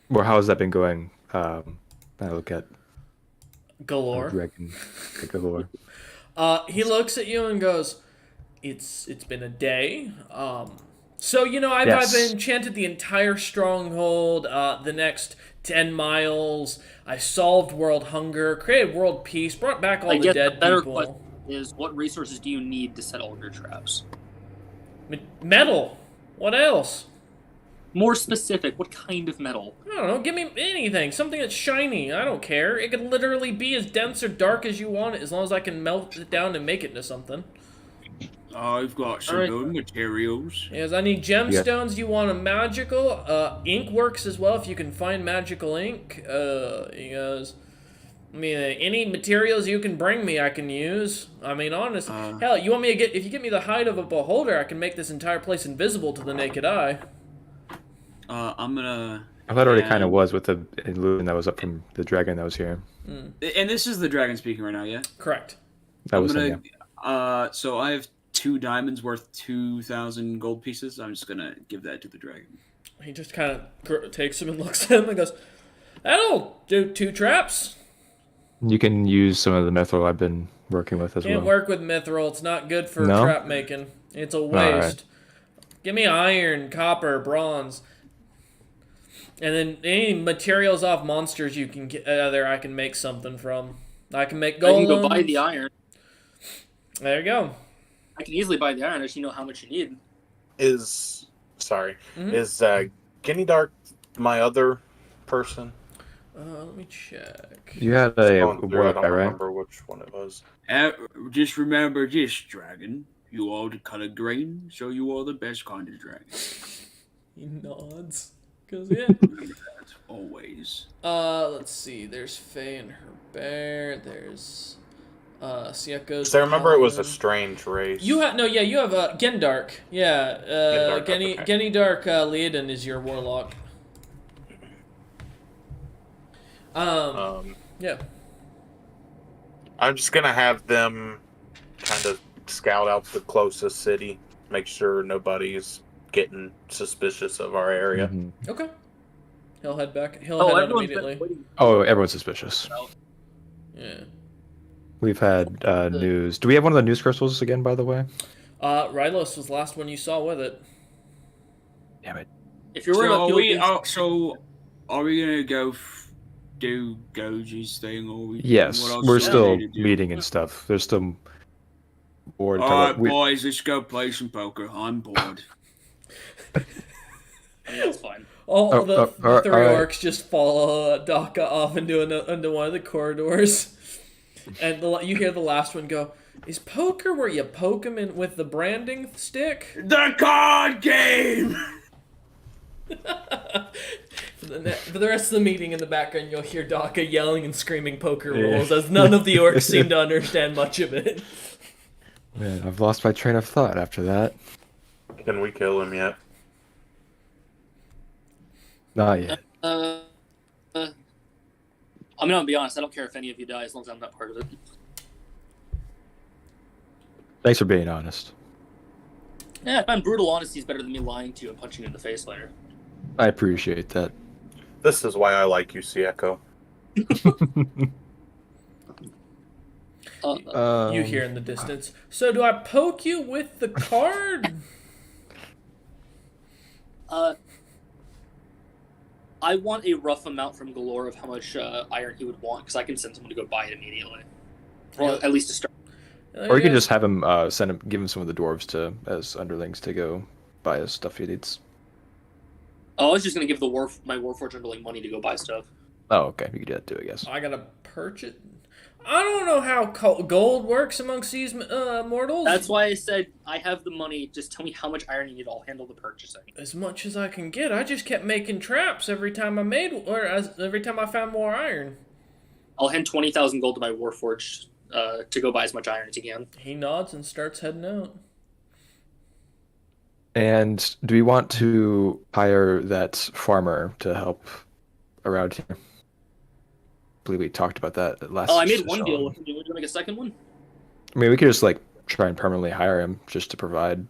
Well, how has that been going? I look at Galore. Dragon Galore. He looks at you and goes, "It's been a day. So I've Yes. enchanted the entire stronghold. The next 10 miles. I solved world hunger, created world peace, brought back all I the guess the dead better people. question is, what resources do you need to set all of your traps? Metal. What else? More specific, what kind of metal? I don't know. Give me anything. Something that's shiny. I don't care. It could literally be as dense or dark as you want it, as long as I can melt it down and make it into something. I've got some Alright. building materials. Yes, I need gemstones. You want a magical? Ink works as well if you can find magical ink. He goes, any materials you can bring me, I can use. I mean, honestly, hell, you want me to if you get me the hide of a beholder, I can make this entire place invisible to the naked eye. I'm gonna. I thought it already Yeah. kind of was with the illusion that was up from the dragon that was here. And this is the dragon speaking right now, yeah. Correct. That I'm was gonna. him, yeah. So I have 2 diamonds worth 2,000 gold pieces. I'm just gonna give that to the dragon. He just kind of takes him and looks at him and goes, "That'll do 2 traps." You can use some of the mithril I've been working with as Can't well. work with mithril. It's not good for No? trap making. It's a right. waste. Give me iron, copper, bronze. And then any materials off monsters you can get there, I can make something from. I can make I golems. can go buy the iron. There you go. I can easily buy the iron, I just know how much you need. Is Mhm. is Guinea Dark my other person? Let me check. You had a Going through, I warlock don't guy, right? remember which one it was. Just remember this, dragon. You are the color green, so you are the best kind of dragon. He nods. Cause Remember that, always. let's see. There's Faye and her bear. There's Sieko's. So I remember it was a paladin. strange race. You have you have Gendark. Yeah, Gendark, Genny okay. Genny Dark Leoden is your warlock. Yeah. I'm just gonna have them kind of scout out the closest city, make sure nobody's getting suspicious of our area. Mhm. Okay. He'll head back. He'll head out everyone's immediately. been waiting. Oh, everyone's suspicious. Yeah. We've had news. Do we have one of the news crystals again, by the way? Rylos was the last one you saw with it. Damn it. If you're So worried are about we? people Are we gonna go do Goji's thing, or we? Yes, what else we're do we still need to do? meeting and stuff. There's still more to talk All right, about. We- boys, let's go play some poker. I'm bored. I mean, that's fine. All Oh, the all three right. orcs just follow Daka off into one of the corridors, and you hear the last one go, "Is poker where you poke him in with the branding stick?" The card game. For the rest of the meeting, in the background, you'll hear Daka yelling and screaming poker Yeah. rules, as none of the orcs seem to understand much of it. Man, I've lost my train of thought after that. Can we kill him yet? Not yet. I'm gonna be honest. I don't care if any of you die as long as I'm not part of it. Thanks for being honest. Yeah, I find brutal honesty is better than me lying to you and punching you in the face later. I appreciate that. This is why I like you, Sieko. You hear in the distance. So do I poke you with the card? I want a rough amount from Galore of how much iron he would want, because I can send someone to go buy it immediately. Or at least to start. Or you can just have him give him some of the dwarves as underlings to go buy his stuff he needs. Oh, I was just going to give my Warforged underling money to go buy stuff. Oh, okay. You could do that too, I guess. I gotta purchase. I don't know how gold works amongst these mortals. That's why I said I have the money. Just tell me how much iron you need. I'll handle the purchasing. As much as I can get. I just kept making traps every time every time I found more iron. I'll hand 20,000 gold to my Warforged to go buy as much iron as he can. He nods and starts heading out. And do we want to hire that farmer to help around here? I believe we talked about that last. Oh, I made one session. deal with him. Do you want to make a second one? I mean, we could just like try and permanently hire him just to provide.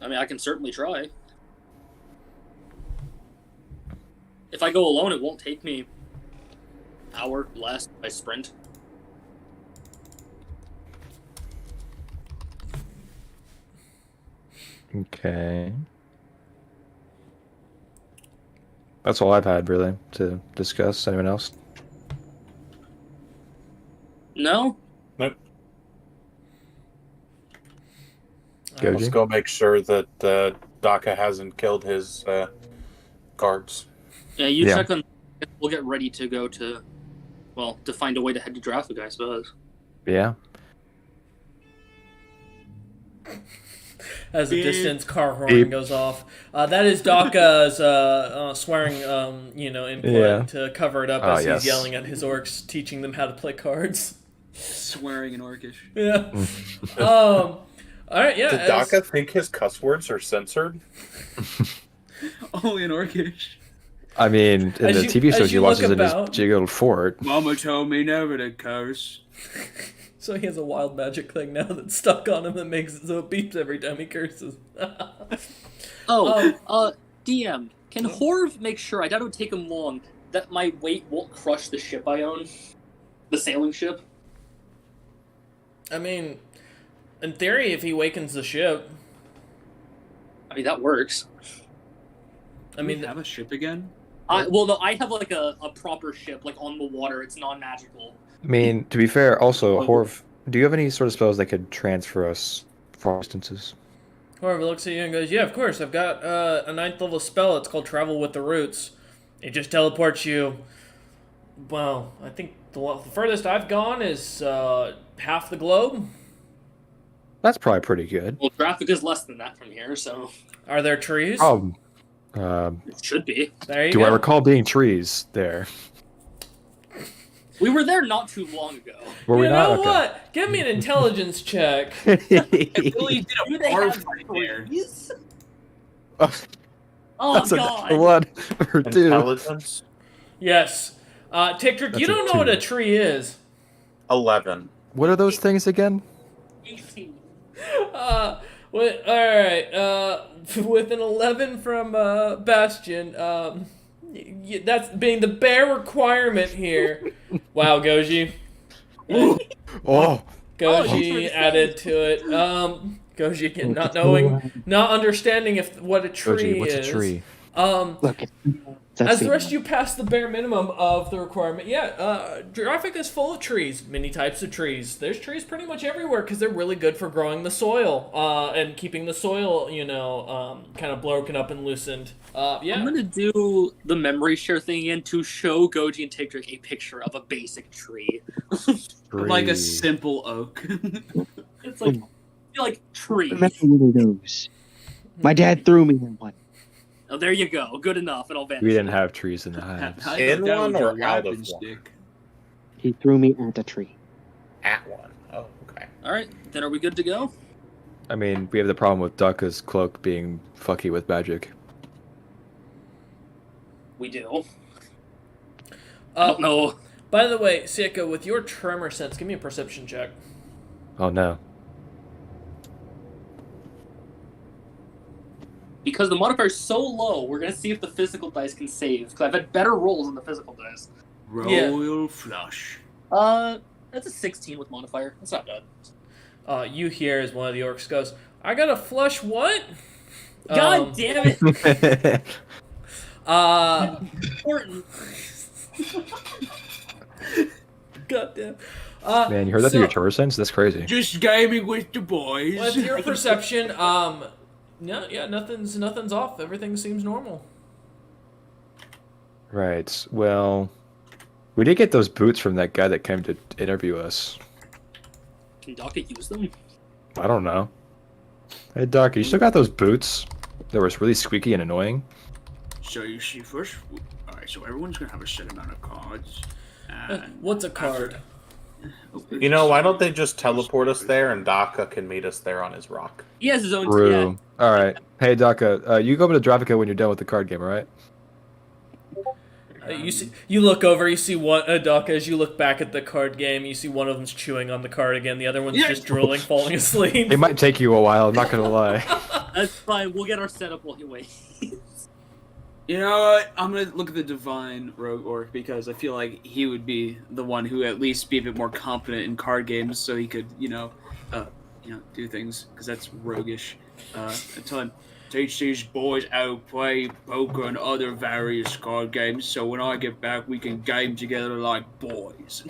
I mean, I can certainly try. If I go alone, it won't take me an hour less by sprint. Okay. That's all I've had really to discuss. Anyone else? No? Nope. Goji? Let's go make sure that Daka hasn't killed his guards. Yeah, you Yeah. check on. We'll get ready to go to find a way to head to Draffic, I suppose. Yeah. As the Beep. distance car horn Beep. goes off. That is Daka's swearing, input Yeah. to cover it up Ah, as yes. he's yelling at his orcs, teaching them how to play cards. Swearing in Orcish. Yeah. All right. Yeah. Did Daka think his cuss words are censored? Only in Orcish. I mean, in As the you- TV as shows he you watches look in his about- jiggled fort. Mama told me never to curse. So he has a wild magic thing now that's stuck on him that makes it so it beeps every time he curses. DM, can Horv make sure, I doubt it would take him long, that my weight won't crush the ship I own? The sailing ship? I mean, in theory, if he wakens the ship, I mean, that works. I mean, have a ship again? No, I have like a proper ship, like on the water. It's non-magical. I mean, to be fair, also, Horv, do you have any sort of spells that could transfer us far distances? whoever looks at you and goes, "Yeah, of course, I've got a 9th level spell. It's called Travel with the Roots. It just teleports you. Well, I think the furthest I've gone is half the globe. That's probably pretty good. Well, Draffic is less than that from here, so Are there trees? Oh, it should be. There you do go. I recall being trees there? We were there not too long ago. Were we You not? know what? Give me an intelligence check. Okay. Billy did Do a they bar have fight there. trees? Oh, Oh, that's God. a one or two. Intelligence? Yes. Ticktrick, you That's a don't know what a 2. tree is. 11. What are those things again? 18. All right. With an 11 from Bastion, that's being the bare requirement here. Wow, Goji. Oh, Oh, Goji you added to it. Goji again, not understanding what a tree Goji, what's is. a tree? Look, As the rest of you pass the bare minimum of the requirement, Draffic is full of trees, many types of trees. There's trees pretty much everywhere because they're really good for growing the soil and keeping the soil, kind of broken up and loosened. I'm gonna do the memory share thing again to show Goji and Ticktrick a picture of a basic tree. Like a Tree. simple oak. It's like tree. remember one of those. My dad threw me in one. Oh, there you go. Good enough. It'll vanish. We didn't have trees in the hives. How In you down one with or your out of rapping one? stick? He threw me at a tree. At one. Oh, okay. All right, then are we good to go? I mean, we have the problem with Daka's cloak being fucky with magic. We do. I don't know. By the way, Sieko, with your tremor sense, give me a perception check. Oh no. Because the modifier is so low, we're gonna see if the physical dice can save. Because I've had better rolls than the physical dice. Royal flush. That's a 16 with modifier. That's not bad. You hear as one of the orcs goes, "I got to flush what?" God damn it! Important. God damn. Man, you heard that through your tour sense? That's crazy. Just gaming with the boys. With your perception, no, yeah, nothing's off. Everything seems normal. Right. Well, we did get those boots from that guy that came to interview us. Can Docket use them? I don't know. Hey, Doc, you still got those boots? That was really squeaky and annoying. So you see first. Alright, so everyone's gonna have a set amount of cards. And What's a card? You know, why don't they just teleport us there and Daka can meet us there on his rock? He has his own. True. All right. Hey, Daka, you go over to Dravica when you're done with the card game, all right? You look over, you see one Doc as you look back at the card game. You see one of them's chewing on the card again. The other one's just drooling, falling asleep. It might take you a while. I'm not gonna lie. That's fine. We'll get our setup while he waits. You know what? I'm gonna look at the Divine Rogue Orc because I feel like he would be the one who at least be a bit more competent in card games, so he could, do things because that's roguish. I tell him, teach these boys how to play poker and other various card games, so when I get back, we can game together like boys.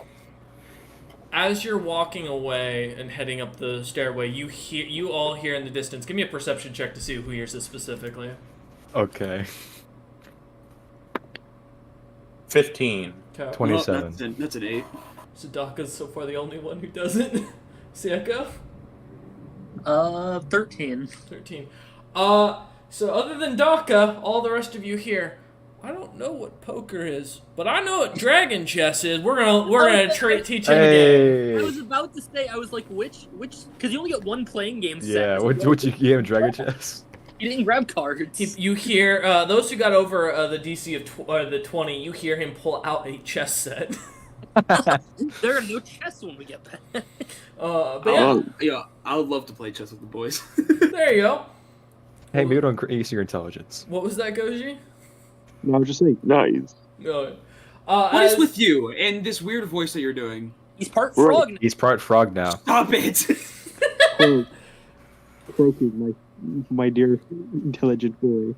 As you're walking away and heading up the stairway, you all hear in the distance. Give me a perception check to see who hears this specifically. Okay. 15. Okay. 27. Well, that's an 8. Sadaka's so far the only one who doesn't. Sieko? 13. 13. So other than Daka, all the rest of you here, I don't know what poker is, but I know what dragon chess is. We're gonna teach him again. I was about to say, I was like, which, because you only get one playing game set. Yeah, what you game Dragon Chess? You didn't grab cards. You hear those who got over the DC of the 20. You hear him pull out a chess set. There are no chess when we get back. But yeah, I would love to play chess with the boys. there you go. Hey, maybe don't increase your intelligence. What was that, Goji? No, I was just saying, nice. No. What is with you and this weird voice that you're doing? He's part frog now. He's part frog now. Stop it! Croaky, my dear intelligent boy.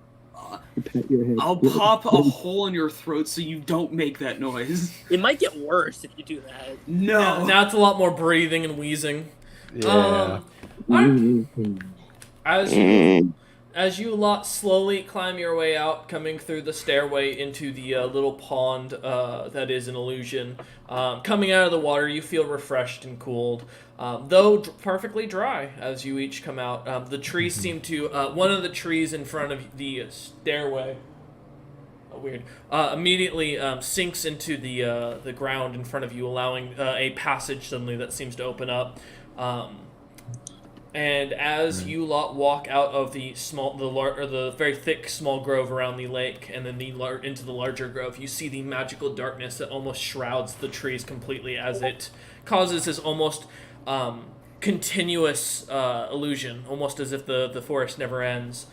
Pat your head. I'll pop a hole in your throat so you don't make that noise. It might get worse if you do that. No. Now it's a lot more breathing and wheezing. Yeah. As you lot slowly climb your way out, coming through the stairway into the little pond that is an illusion, coming out of the water, you feel refreshed and cooled, though perfectly dry as you each come out. The trees seem to, one of the trees in front of the stairway, immediately sinks into the ground in front of you, allowing a passage suddenly that seems to open up. And as you lot walk out of the very thick small grove around the lake, and then into the larger grove, you see the magical darkness that almost shrouds the trees completely, as it causes this almost continuous illusion, almost as if the forest never ends.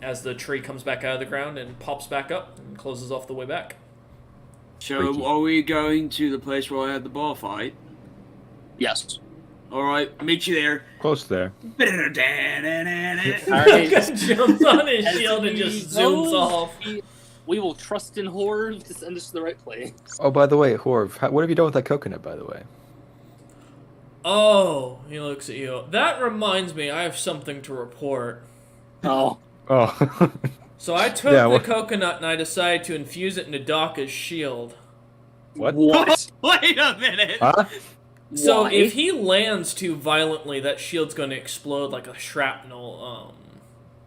As the tree comes back out of the ground and pops back up and closes off the way back. So, are we going to the place where I had the bar fight? Yes. Alright, meet you there. Close there. Alright. Jumps on his shield and just zooms off. We will trust in horror to send us to the right place. Oh, by the way, Horv, what have you done with that coconut, by the way? Oh, he looks at you. That reminds me, I have something to report. Oh. Oh. So I took Yeah, the what- coconut and I decided to infuse it into Daka's shield. What? What? Wait a minute! Huh? So Why? if he lands too violently, that shield's going to explode like a shrapnel,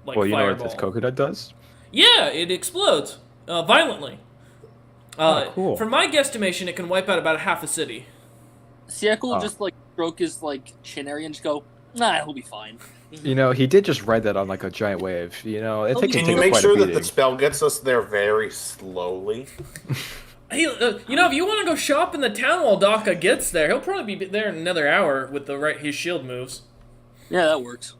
like Well, you know fireball. what this coconut does? Yeah, it explodes violently. Oh, cool. From my guesstimation, it can wipe out about half a city. Siak will Oh. just stroke his chin area and just go, nah, he'll be fine. You know, he did just ride that on like a giant wave. You know, I think yeah. he Can you takes make quite sure a that beating. the spell gets us there very slowly? Hey, if you want to go shop in the town while Daka gets there, he'll probably be there in another hour with his shield moves. Yeah, that works.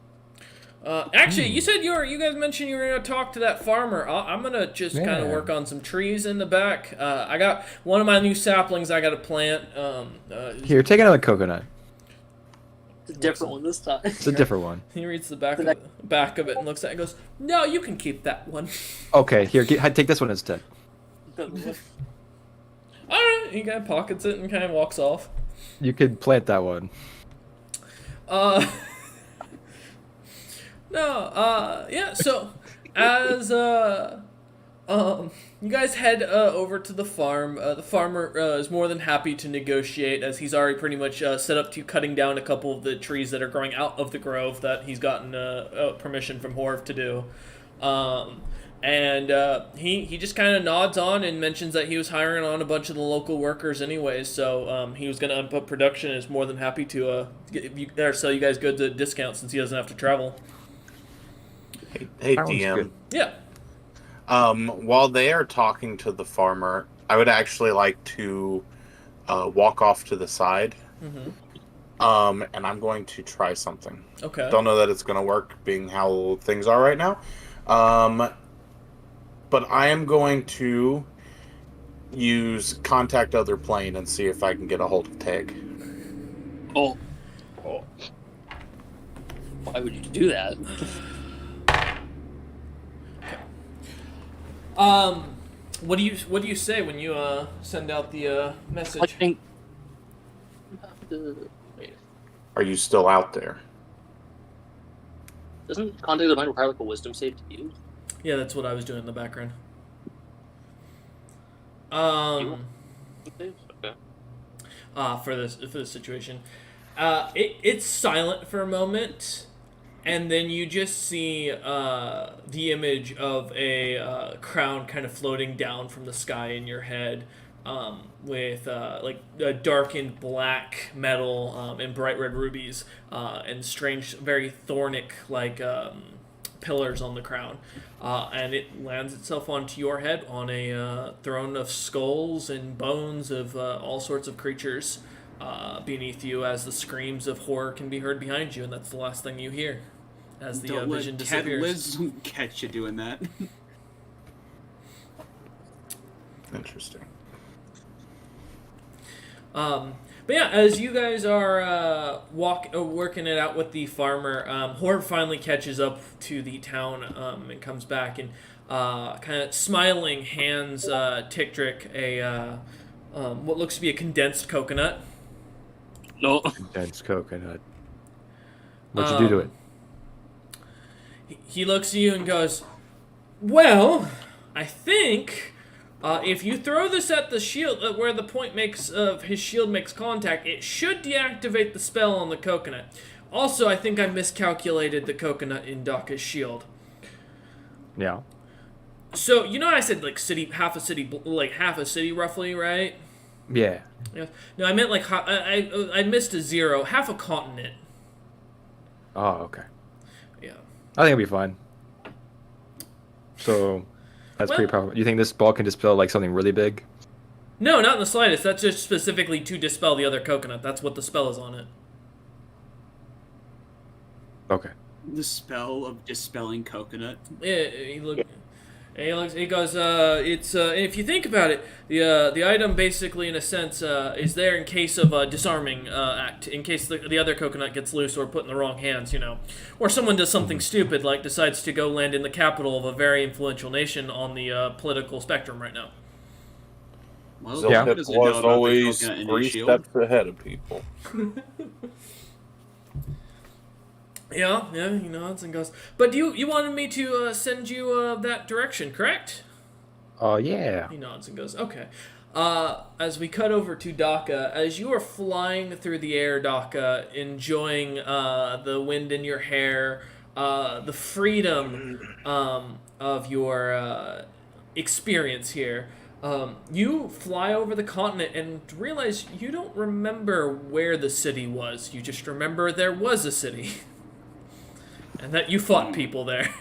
Actually, you said you guys mentioned you were gonna talk to that farmer. I'm gonna just kind of Yeah. work on some trees in the back. I got one of my new saplings I got to plant. Here, take another coconut. It's a different one this time. It's a different one. He reads the back of it and looks at it and goes, "No, you can keep that one." Okay, here, take this one instead. All right, he kind of pockets it and kind of walks off. You could plant that one. Yeah, so as you guys head over to the farm, the farmer is more than happy to negotiate, as he's already pretty much set up to cutting down a couple of the trees that are growing out of the grove that he's gotten permission from Horv to do. He just kind of nods on and mentions that he was hiring on a bunch of the local workers anyways, so he was going to up production and is more than happy to sell you guys goods at a discount since he doesn't have to travel. Hey That one's DM. good. Yeah. While they are talking to the farmer, I would actually like to walk off to the side. Mm-hmm. And I'm going to try something. Okay. Don't know that it's going to work, being how things are right now. But I am going to use contact other plane and see if I can get a hold of Tag. Oh. Why would you do that? What do you say when you send out the message? I think. Wait, Are you still out there? doesn't contact the mind require like a wisdom save to use? Yeah, that's what I was doing in the background. Okay. For this situation, it's silent for a moment, and then you just see the image of a crown kind of floating down from the sky in your head, with like a darkened black metal and bright red rubies and strange, very thornic like pillars on the crown, and it lands itself onto your head on a throne of skulls and bones of all sorts of creatures beneath you, as the screams of horror can be heard behind you, and that's the last thing you hear as the Don't vision let Cat disappears. Liz catch you doing that. Interesting. But yeah, as you guys are working it out with the farmer, Horb finally catches up to the town and comes back and kind of smiling hands Tickdrick a what looks to be a condensed coconut. No. Condensed coconut. What'd you do to it? He looks at you and goes, "Well, I think if you throw this at the shield where the point of his shield makes contact, it should deactivate the spell on the coconut. Also, I think I miscalculated the coconut in Daka's shield. Yeah. So I said like half a city roughly, right? Yeah. Yeah. No, I meant like I missed a zero, half a continent. Oh, okay. Yeah. I think it'll be fine. So, that's pretty powerful. You think this ball can dispel like something really big? No, not in the slightest. That's just specifically to dispel the other coconut. That's what the spell is on it. Okay. The spell of dispelling coconut. Yeah, he goes. It's if you think about it, the item basically, in a sense, is there in case of a disarming act, in case the other coconut gets loose or put in the wrong hands, or someone does something stupid like decides to go land in the capital of a very influential nation on the political spectrum right now. Well, Yeah. who Zoltec doesn't know was about the always coconut in his 3 shield? steps ahead of people. Yeah, he nods and goes. But you wanted me to send you that direction, correct? Oh, yeah. He nods and goes, okay. As we cut over to Daka, as you are flying through the air, Daka, enjoying the wind in your hair, the freedom of your experience here, you fly over the continent and realize you don't remember where the city was. You just remember there was a city. And that you fought people there.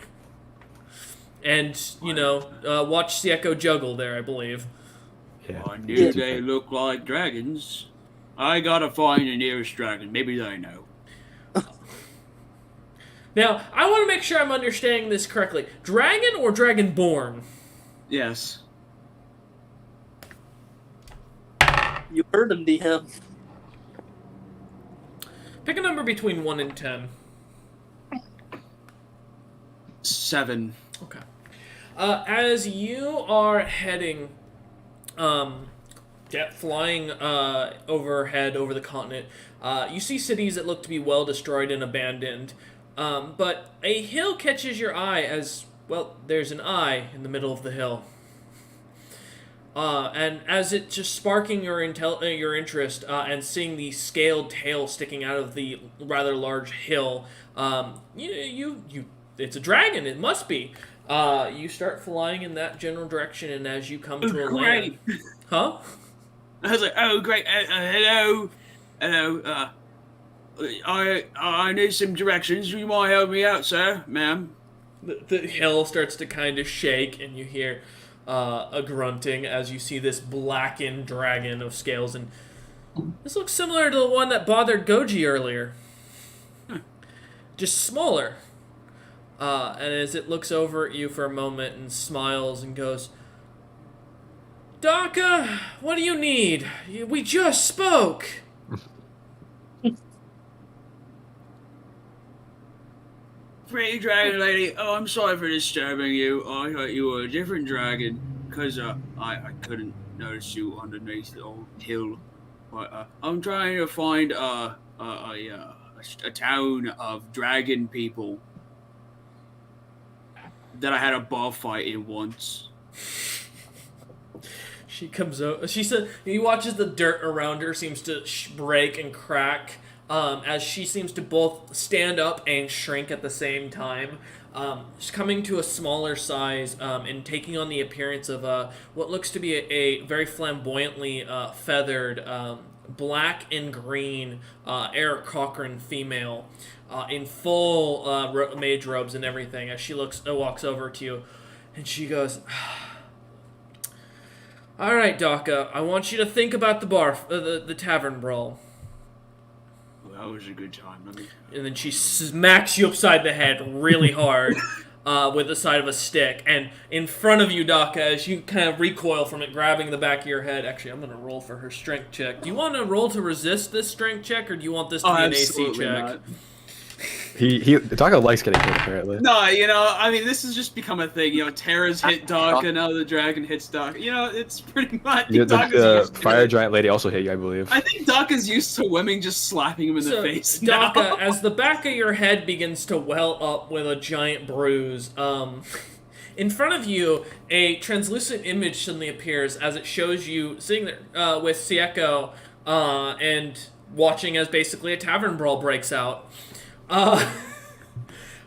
And, watch Sieko juggle there, I believe. Yeah. I knew they look like dragons. I gotta find the nearest dragon. Maybe they know. Now, I want to make sure I'm understanding this correctly. Dragon or dragonborn? Yes. You heard him, DM. Pick a number between 1 and 10. 7. Okay. As you are heading, flying overhead over the continent, you see cities that look to be well destroyed and abandoned. But a hill catches your eye as, well, there's an eye in the middle of the hill. And as it's just sparking your interest and seeing the scaled tail sticking out of the rather large hill, it's a dragon. It must be. You start flying in that general direction, and as you come to a land, huh? I was like, oh great, hello, I need some directions. You might help me out, sir, ma'am. The hill starts to kind of shake, and you hear a grunting as you see this blackened dragon of scales, and this looks similar to the one that bothered Goji earlier, just smaller. And as it looks over at you for a moment and smiles and goes, Daka, what do you need? We just spoke. Pretty dragon lady, oh, I'm sorry for disturbing you. I thought you were a different dragon, because I couldn't notice you underneath the old hill. But I'm trying to find a town of dragon people that I had a bar fight in once. She comes over. She said, he watches the dirt around her seems to break and crack as she seems to both stand up and shrink at the same time. She's coming to a smaller size and taking on the appearance of what looks to be a very flamboyantly feathered black and green Eric Cochran female in full mage robes and everything as she walks over to you and she goes, all right, Daka, I want you to think about the tavern brawl. Well, that was a good time. And then she smacks you upside the head really hard with the side of a stick. And in front of you, Daka, as you kind of recoil from it, grabbing the back of your head. Actually, I'm going to roll for her strength check. Do you want to roll to resist this strength check, or do you want this to be an AC check? Not. Daka likes getting hit, apparently. No, I mean, this has just become a thing. Tara's hit Daka, now the dragon hits Daka. It's pretty much. The fire giant lady also hit you, I believe. I think Daka's used to women just slapping him in the face. Daka, now. as the back of your head begins to well up with a giant bruise, in front of you, a translucent image suddenly appears as it shows you sitting there with Sieko and watching as basically a tavern brawl breaks out.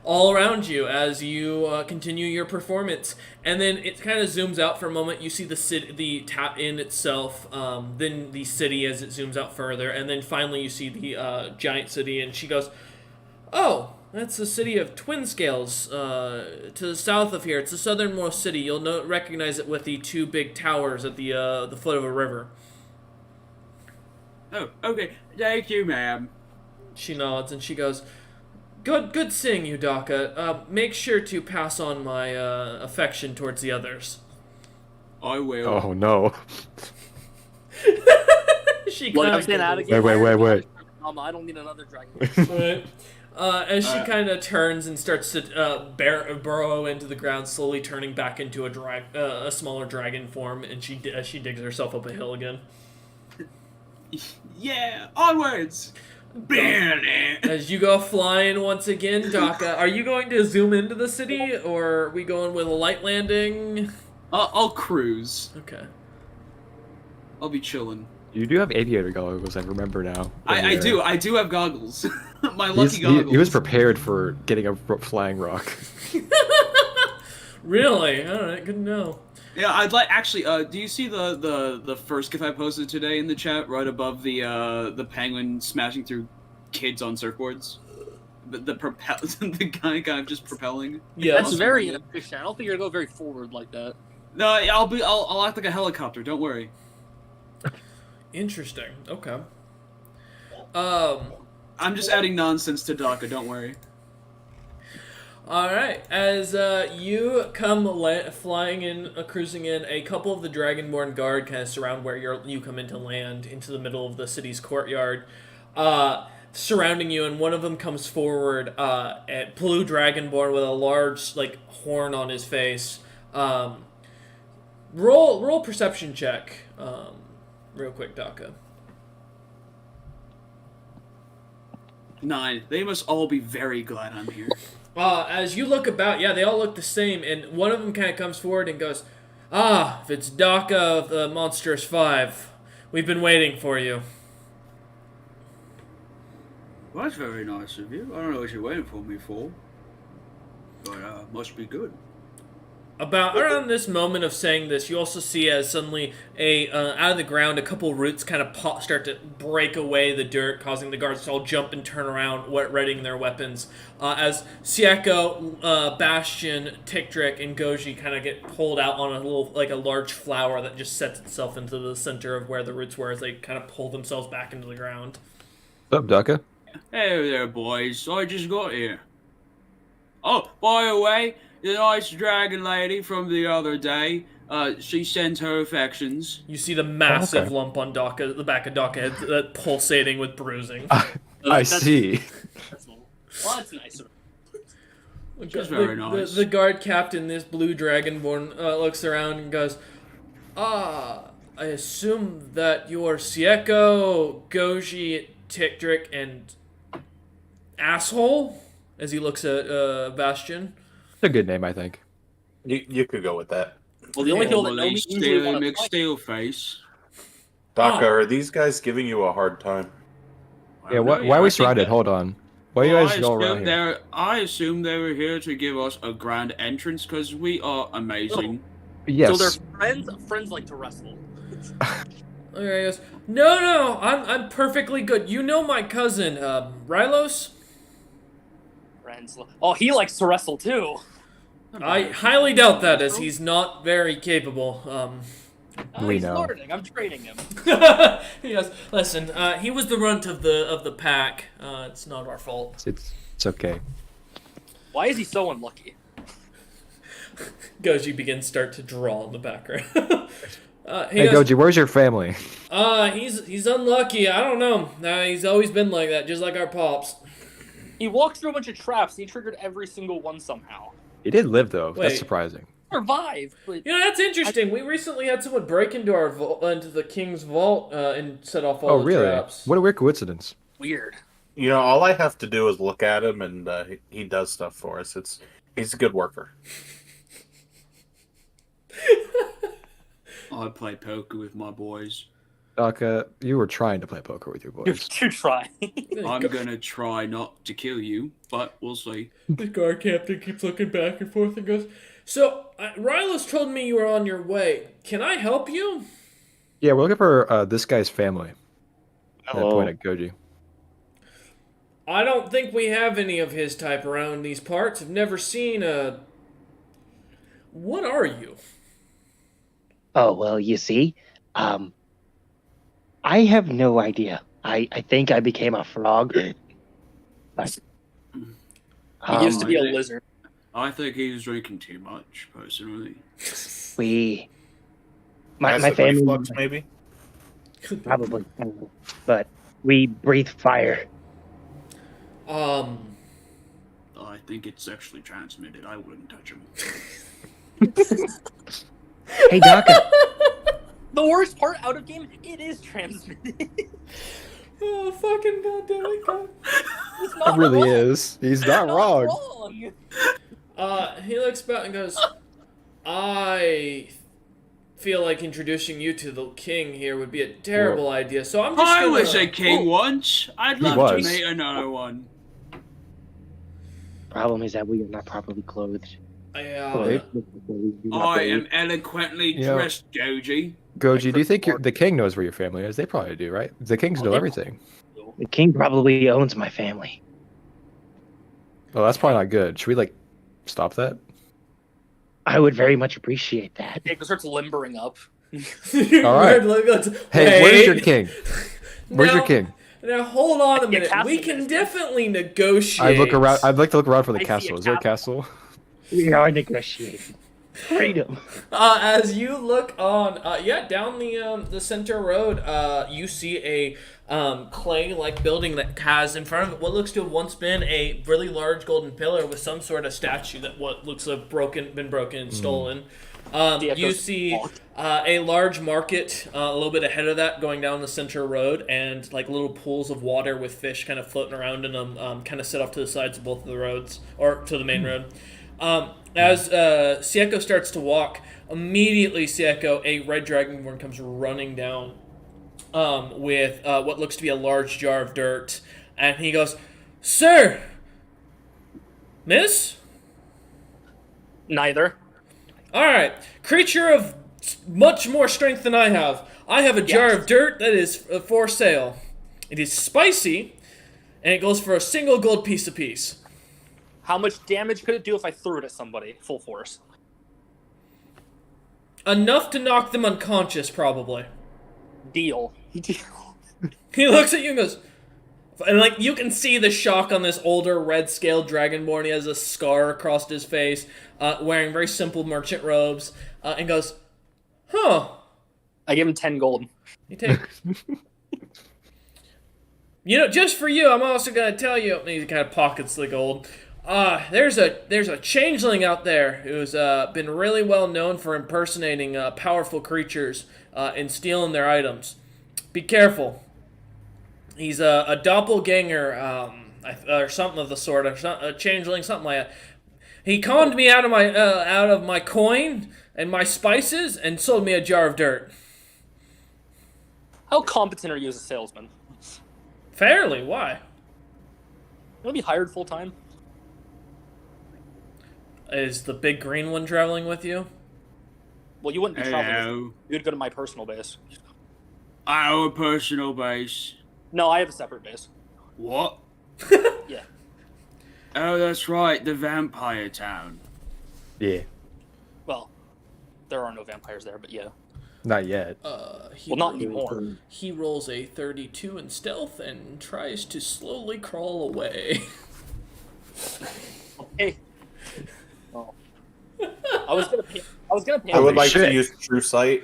All around you as you continue your performance, and then it kind of zooms out for a moment. You see the city, the tap in itself, then the city as it zooms out further, and then finally you see the giant city. And she goes, "Oh, that's the city of Twin Scales, to the south of here. It's the southernmost city. You'll recognize it with the two big towers at the foot of a river." Oh, okay. Thank you, ma'am. She nods and she goes, Good seeing you, Daka. Make sure to pass on my affection towards the others. I will. Oh, no. She Look, kind I'm staying out again. Wait. I don't need another dragon. Right. As she kind of turns and starts to burrow into the ground, slowly turning back into a smaller dragon form, and she digs herself up a hill again. Yeah, onwards! As you go flying once again, Daka, are you going to zoom into the city, or are we going with a light landing? I'll cruise. Okay. I'll be chilling. You do have aviator goggles, I remember now. I do have goggles. My lucky goggles. He was prepared for getting a flying rock. Really? Alright, good to know. Yeah, I'd like actually. Do you see the first GIF I posted today in the chat, right above the penguin smashing through kids on surfboards? The guy kind of just propelling. Yeah, That's very inefficient. I don't think you're gonna go very forward like that. No, I'll act like a helicopter. Don't worry. Interesting. Okay. I'm just adding nonsense to Daka. Don't worry. All right, as you come flying in, cruising in, a couple of the Dragonborn guard kind of surround where you come into land, into the middle of the city's courtyard, surrounding you, and one of them comes forward, at blue Dragonborn with a large horn on his face. Roll perception check, real quick, Daka. 9. They must all be very glad I'm here. As you look about, yeah, they all look the same, and one of them kind of comes forward and goes, "Ah, if it's Daka of the Monstrous Five, we've been waiting for you." Well, that's very nice of you. I don't know what you're waiting for me for, but must be good. About around this moment of saying this, you also see as suddenly out of the ground, a couple roots kind of start to break away the dirt, causing the guards to all jump and turn around, readying their weapons. As Sieko, Bastion, Tikdrik, and Goji kind of get pulled out on a large flower that just sets itself into the center of where the roots were as they kind of pull themselves back into the ground. What's up, Daka? Hey there, boys. I just got here. Oh, by the way, the nice dragon lady from the other day, she sends her affections. You see the massive Okay. lump on the back of Daka head, pulsating with bruising. I see. Well, that's nice. That's very nice. The guard captain, this blue dragonborn, looks around and goes, "Ah, I assume that you're Sieko, Goji, Tikdrik, and asshole?" As he looks at Bastion. It's a good name, I think. You could go with that. Well, the only people that know me Steel, usually want to McSteel face. Daka, Oh. are these guys giving you a hard time? I Yeah, don't why know, are I we think surrounded? that- Hold on. Why are you Well, guys all around here? I assume they were here to give us a grand entrance because we are amazing. Yes. So they're friends. Friends like to wrestle. Okay, he goes, No, I'm perfectly good. You know my cousin, Rylos? Friends. Oh, he likes to wrestle too. I highly doubt that, as he's not very capable. Oh, We he's know. learning. I'm training him. He goes, "Listen, he was the runt of the pack. It's not our fault." It's okay. Why is he so unlucky? Goji begins start to draw in the background. Hey, Goji, where's your family? He's unlucky. I don't know. He's always been like that, just like our pops. He walked through a bunch of traps. And he triggered every single one somehow. He did live, though. Wait. That's surprising. Survived, but You know, that's interesting. We recently had someone break into our into the king's vault and set off all Oh, the really? traps. What a weird coincidence. weird. You know, all I have to do is look at him, and he does stuff for us. He's a good worker. I play poker with my boys. Daka, you were trying to play poker with your You boys. should try. I'm gonna try not to kill you, but we'll see. The guard captain keeps looking back and forth and goes, "So, Rylos told me you were on your way. Can I help you?" Yeah, we're looking for this guy's family. At that Oh. point at Goji. I don't think we have any of his type around these parts. I've never seen a... What are you? Oh, well, you see, I have no idea. I think I became a frog. But, He used to be a I- lizard. I think he's drinking too much, personally. my Acid family reflux, maybe. probably, but we breathe fire. Um, I think it's sexually transmitted. I wouldn't touch him. Hey, Daka, The worst part out of game, it is transmitted. oh, fucking goddamn God. He's It not really wrong. is. He's not wrong. He looks back and goes, I feel like introducing you to the king here would be a terrible idea, so I'm just I gonna... was a king once. I'd love was. to meet another one. problem is that we are not properly clothed. Oh, I I am eloquently You know- dressed, Goji. Goji, do you think the king knows where your family is? They probably do, right? The kings know everything. The king probably owns my family. Well, that's probably not good. Should we, like, stop that? I would very much appreciate that. Jacob starts limbering up. All right. Hey, where's your king? Where's your Now- king? Now hold on a Yeah, minute. castle We can minister. definitely negotiate. I'd look around. I'd like to look around for the I see castle. a Is there a castle? We are negotiating. Freedom. As you look on, down the center road, you see a clay-like building that has in front of it what looks to have once been a really large golden pillar with some sort of statue that what looks to have been broken and stolen. You see a large market a little bit ahead of that going down the center road, and like little pools of water with fish kind of floating around in them, kind of set off to the sides of both of the roads, or to the main road. As Sieko starts to walk, immediately Sieko, a red dragonborn, comes running down with what looks to be a large jar of dirt, and he goes, "Sir, miss? Neither. All right, creature of much more strength than I have. I have a jar of dirt that is for sale. It is spicy, and it goes for a single gold piece apiece." How much damage could it do if I threw it at somebody full force? Enough to knock them unconscious, probably. Deal. He looks at you and goes, and like you can see the shock on this older red-scaled dragonborn. He has a scar across his face, wearing very simple merchant robes, and goes, "Huh." I give him 10 gold. You take. Just for you, I'm also gonna tell you. And he kind of pockets the gold. There's a changeling out there who's been really well known for impersonating powerful creatures and stealing their items. Be careful. He's a doppelganger, or something of the sort, a changeling, something like that. He conned me out of my coin and my spices and sold me a jar of dirt. How competent are you as a salesman? Fairly. Why? You want to be hired full time? Is the big green one traveling with you? Well, you wouldn't be traveling. Hello. You'd go to my personal base. Our personal base. No, I have a separate base. What? Yeah. Oh, that's right, the vampire town. Yeah. Well, there are no vampires there, but yeah. Not yet. He Well, not rolls- anymore. He rolls a 32 in stealth and tries to slowly crawl away. Hey. Oh. I was gonna pay. I would like shit. to use True Sight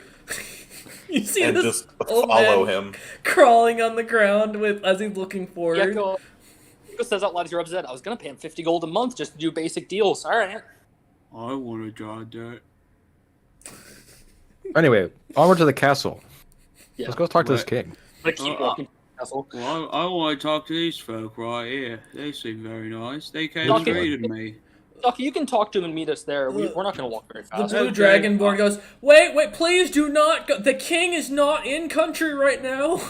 You see and this just old follow man him. crawling on the ground as he's looking forward. Gecko says out loud as you're upset. I was gonna pay him 50 gold a month just to do basic deals. All right. I want to draw dirt. Anyway, onward to the castle. Yeah. Let's go talk to this What? king. I'm gonna keep walking. Castle. Well, I want to talk to these folk right here. They seem very nice. They came Talk and to- greeted me. Ducky, you can talk to him and meet us there. We're not gonna walk very The fast. blue Okay. dragonborn goes, wait, please do not go. The king is not in country right now.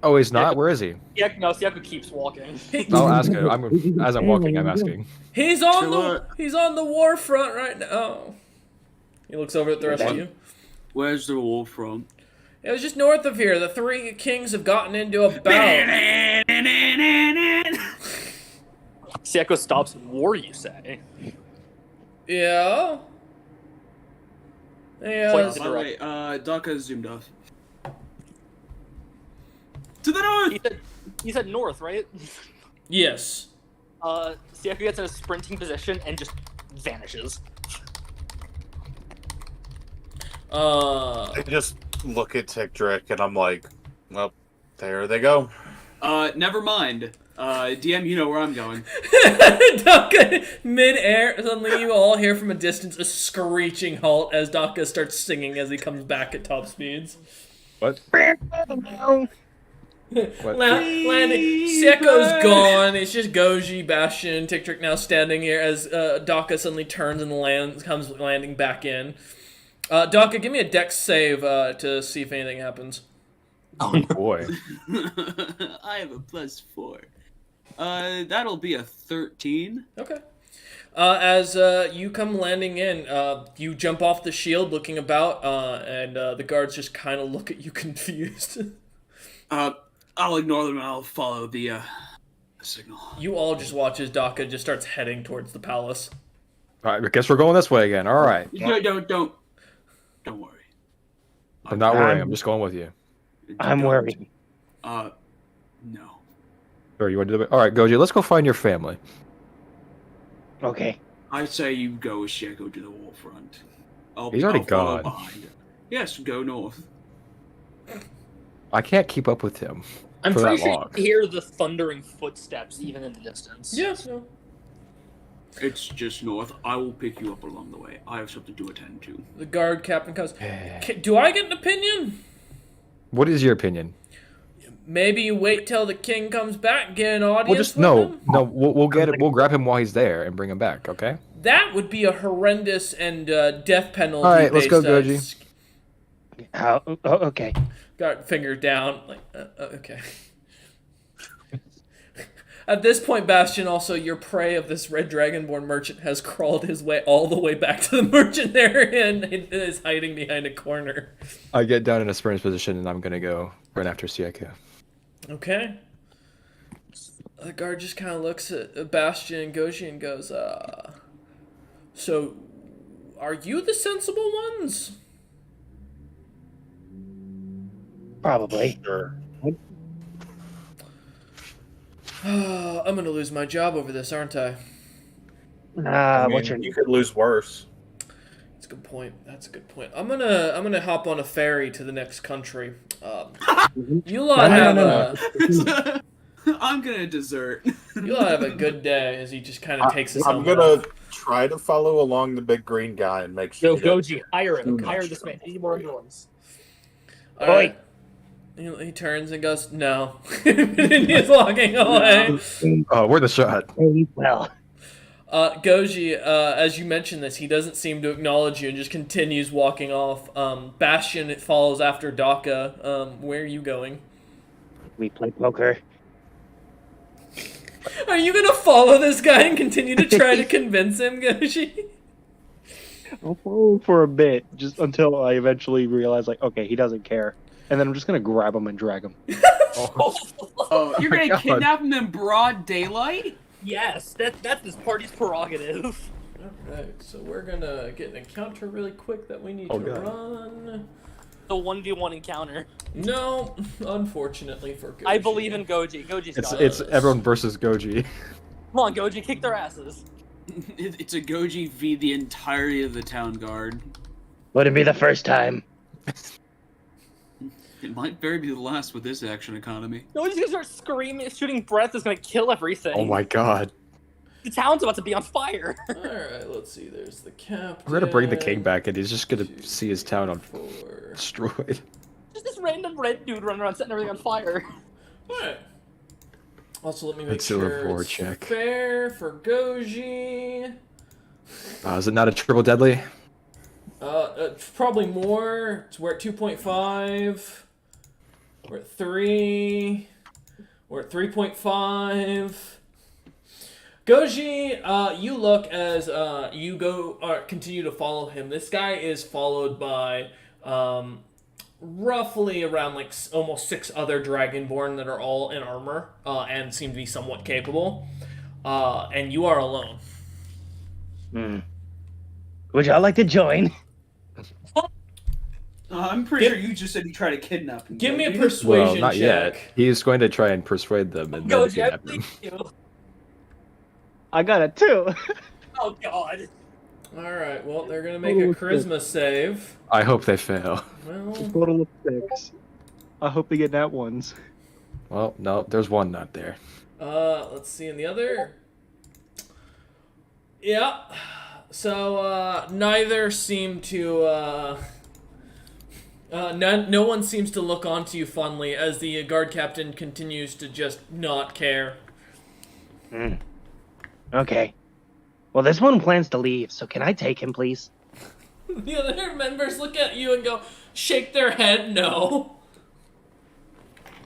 Oh, he's not? Where is he? Yeah, no, Siaka keeps walking. I'll ask him. As I'm walking, I'm asking. He's on Sure. he's on the war front right now. Oh. He looks over at the rest of you. Where's the wall from? It was just north of here. The three kings have gotten into a bout. Siaka stops. War, you say? Yeah. Point Yeah. to By the way, Daka zoomed off. To the north! He said north, right? Yes. Siaka gets in a sprinting position and just vanishes. I just look at Tickdrick and I'm like, well, there they go. Never mind. DM, you know where I'm going. Daka, mid-air, suddenly you all hear from a distance a screeching halt as Daka starts singing as he comes back at top speeds. What? Landing. Sieko's gone. It's just Goji, Bastion, Ticktrick now standing here as Daka suddenly turns and comes landing back in. Daka, give me a dex save to see if anything happens. Oh boy. I have a +4. That'll be a 13. Okay. As you come landing in, you jump off the shield looking about, and the guards just kind of look at you confused. I'll ignore them and I'll follow the signal. You all just watch as Daka just starts heading towards the palace. All right, I guess we're going this way again. All right. Don't worry. I'm not worrying. I'm just going with you. I'm Don't. worried. No. Or you want to do it? All right, Goji, let's go find your family. Okay. I say you go with Sheko to the war front. He's already I'll follow gone. behind. Yes, go north. I can't keep up with him. I'm For pretty that sure long. you can hear the thundering footsteps even in the distance. Yes. Yeah. It's just north. I will pick you up along the way. I have something to attend to. The guard captain comes. Do I get an opinion? What is your opinion? Maybe you wait till the king comes back, get an audience We'll just with him? we'll get it. We'll grab him while he's there and bring him back. Okay. That would be a horrendous and death penalty. All right, let's go, Goji. Okay. Got finger down. Like, okay. At this point, Bastion, also your prey of this red dragonborn merchant has crawled his way all the way back to the merchant there and is hiding behind a corner. I get down in a sprint position and I'm gonna go run after Sieko. Okay. The guard just kind of looks at Bastion and Goji and goes, so, are you the sensible ones? Probably. Sure. I'm gonna lose my job over this, aren't I? I mean, What's your you could lose worse. That's a good point. That's a good point. I'm gonna hop on a ferry to the next country. You lot have I'm gonna desert. you lot have a good day as he just kind of takes his I'm helmet gonna off. try to follow along the big green guy and make Yo, sure. Goji, hire him. Too Hire much this man. Any more norms? All right. He turns and goes, no. And he's walking away. Oh, we're the shot. Well, Goji, as you mentioned this, he doesn't seem to acknowledge you and just continues walking off. Bastion follows after Daka. Where are you going? we play poker. Are you gonna follow this guy and continue to try to convince him, Goji? I'll follow for a bit, just until I eventually realize, like, okay, he doesn't care. And then I'm just gonna grab him and drag him. Oh, you're gonna God. kidnap him in broad daylight? Yes, that's this party's prerogative. Alright, so we're gonna get an encounter really quick that we need Oh, to God. run. The 1v1 encounter. No, unfortunately for Goji. I believe in Goji. Goji's got it. It's everyone versus Goji. Come on, Goji, kick their asses. It's a Goji v the entirety of the town guard. Wouldn't be the first time. It might very be the last with this action economy. Goji's gonna start screaming, shooting breath is gonna kill everything. Oh my god. The town's about to be on fire. Alright, let's see. There's the captain. We're gonna bring the king back and he's just gonna see his town on 4. destroyed. Just this random red dude running around setting everything on fire. Alright. Also, let me make Let's do a sure forward it's check. fair for Goji. Is it not a triple deadly? It's probably more. So we're at 2.5. We're at 3. We're at 3.5. Goji, you look as you go continue to follow him. This guy is followed by roughly around like almost 6 other Dragonborn that are all in armor and seem to be somewhat capable. And you are alone. Would y'all like to join? I'm pretty sure you just said you tried to kidnap him. Give me a Goji. persuasion Well, not check. yet. He's going to try and persuade them and then Goji, I kidnap them. believe you. I got it too. Oh god. Alright, well, they're going to make a charisma save. I hope they fail. Well, Total of 6. I hope they get nat ones. Well, no, there's one not there. let's see in the other. Yeah. So, neither seem to, no one seems to look onto you fondly as the guard captain continues to just not care. Okay. Well, this one plans to leave, so can I take him, please? The other members look at you and go, shake their head, no.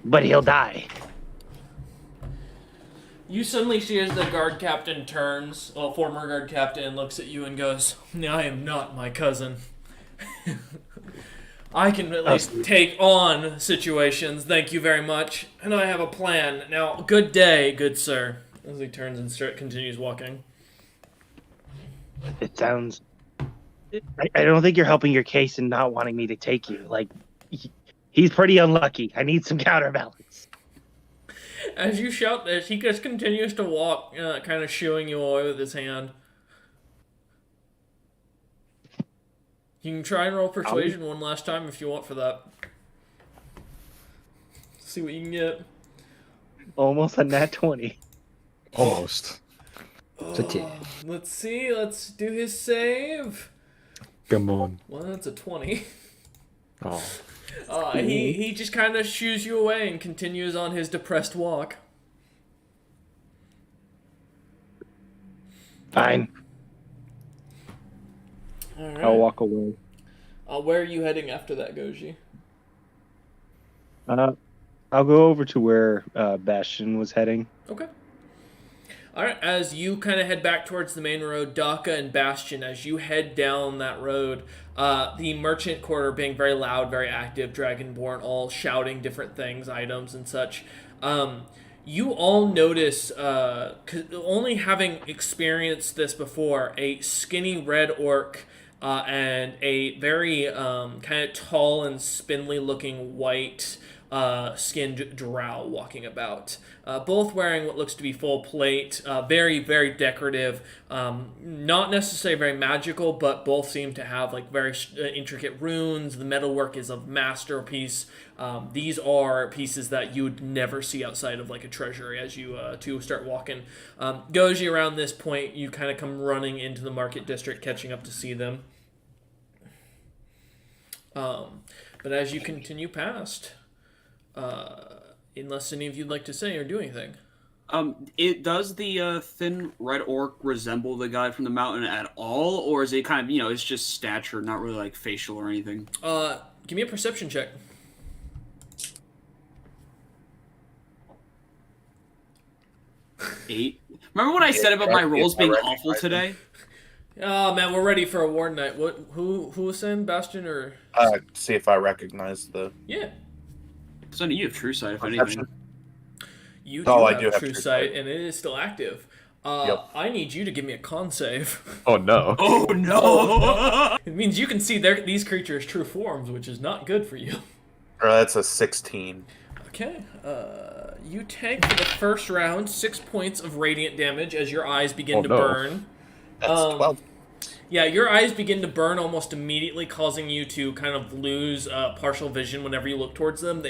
But he'll die. You suddenly see as the guard captain turns, former guard captain, looks at you and goes, I am not my cousin. I can at least take on situations, thank you very much, and I have a plan. Now, good day, good sir. As he turns and continues walking. It sounds... I don't think you're helping your case in not wanting me to take you. Like, he's pretty unlucky. I need some counterbalance. As you shout this, he just continues to walk, kind of shooing you away with his hand. You can try and roll persuasion one last time if you want for that. See what you can get. Almost a nat 20. Almost. It's a 10. Let's see. Let's do his save. Come on. Well, that's a 20. Oh. He just kind of shoos you away and continues on his depressed walk. Fine. All right. I'll walk away. Where are you heading after that, Goji? I'll go over to where Bastion was heading. Okay. All right. As you kind of head back towards the main road, Daka and Bastion, as you head down that road, the merchant quarter being very loud, very active, Dragonborn all shouting different things, items and such. You all notice, only having experienced this before, a skinny red orc and a very kind of tall and spindly looking white skinned drow walking about. Both wearing what looks to be full plate, very, very decorative, not necessarily very magical, but both seem to have like very intricate runes. The metalwork is a masterpiece. These are pieces that you would never see outside of like a treasury as you two start walking. Goji, around this point, you kind of come running into the market district, catching up to see them. But as you continue past, unless any of you'd like to say or do anything. It does the thin red orc resemble the guy from the mountain at all, or is it kind of, it's just stature, not really like facial or anything? Give me a perception check. Eight. Remember what I said about my rolls being awful today? Oh man, we're ready for a ward night. Who was saying, Bastion or? See if I recognize the. Yeah. So you have true sight, if anything. You I do do have have true true sight, sight. and it is still active. Yep. I need you to give me a con save. Oh no. Oh no! It means you can see these creatures' true forms, which is not good for you. That's a 16. Okay. You take for the first round 6 points of radiant damage as your eyes begin to no. burn. That's 12. Yeah, your eyes begin to burn almost immediately, causing you to kind of lose partial vision whenever you look towards them.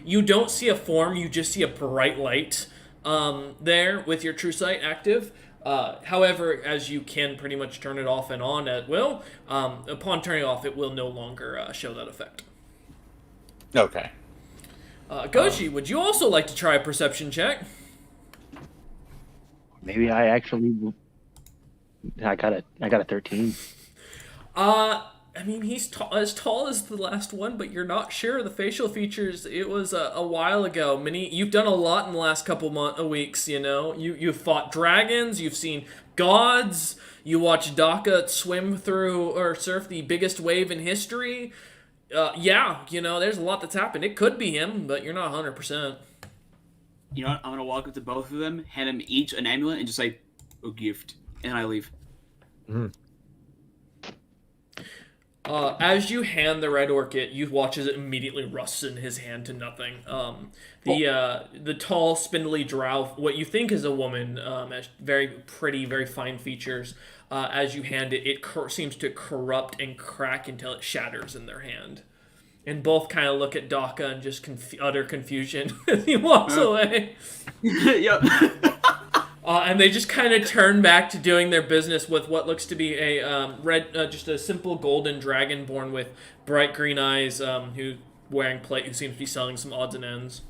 You don't see a form, you just see a bright light there with your true sight active. However, as you can pretty much turn it off and on at will, upon turning off, it will no longer show that effect. Okay. Goji, would you also like to try a perception check? Maybe I actually. I got a 13. I mean, he's as tall as the last one, but you're not sure. The facial features, it was a while ago. You've done a lot in the last couple weeks, You've fought dragons, you've seen gods, you watched Daka swim through or surf the biggest wave in history. There's a lot that's happened. It could be him, but you're not 100%. You know what? I'm gonna walk up to both of them, hand them each an amulet, and just say, "A gift," and I leave. Mm. As you hand the red orchid, you watch as it immediately rusts in his hand to nothing. The tall, spindly drow, what you think is a woman, has very pretty, very fine features. As you hand it, it seems to corrupt and crack until it shatters in their hand. And both kind of look at Daka and just utter confusion as he walks away. Yep. And they just kind of turn back to doing their business with what looks to be a just a simple golden dragonborn with bright green eyes, who wearing plate, who seems to be selling some odds and ends.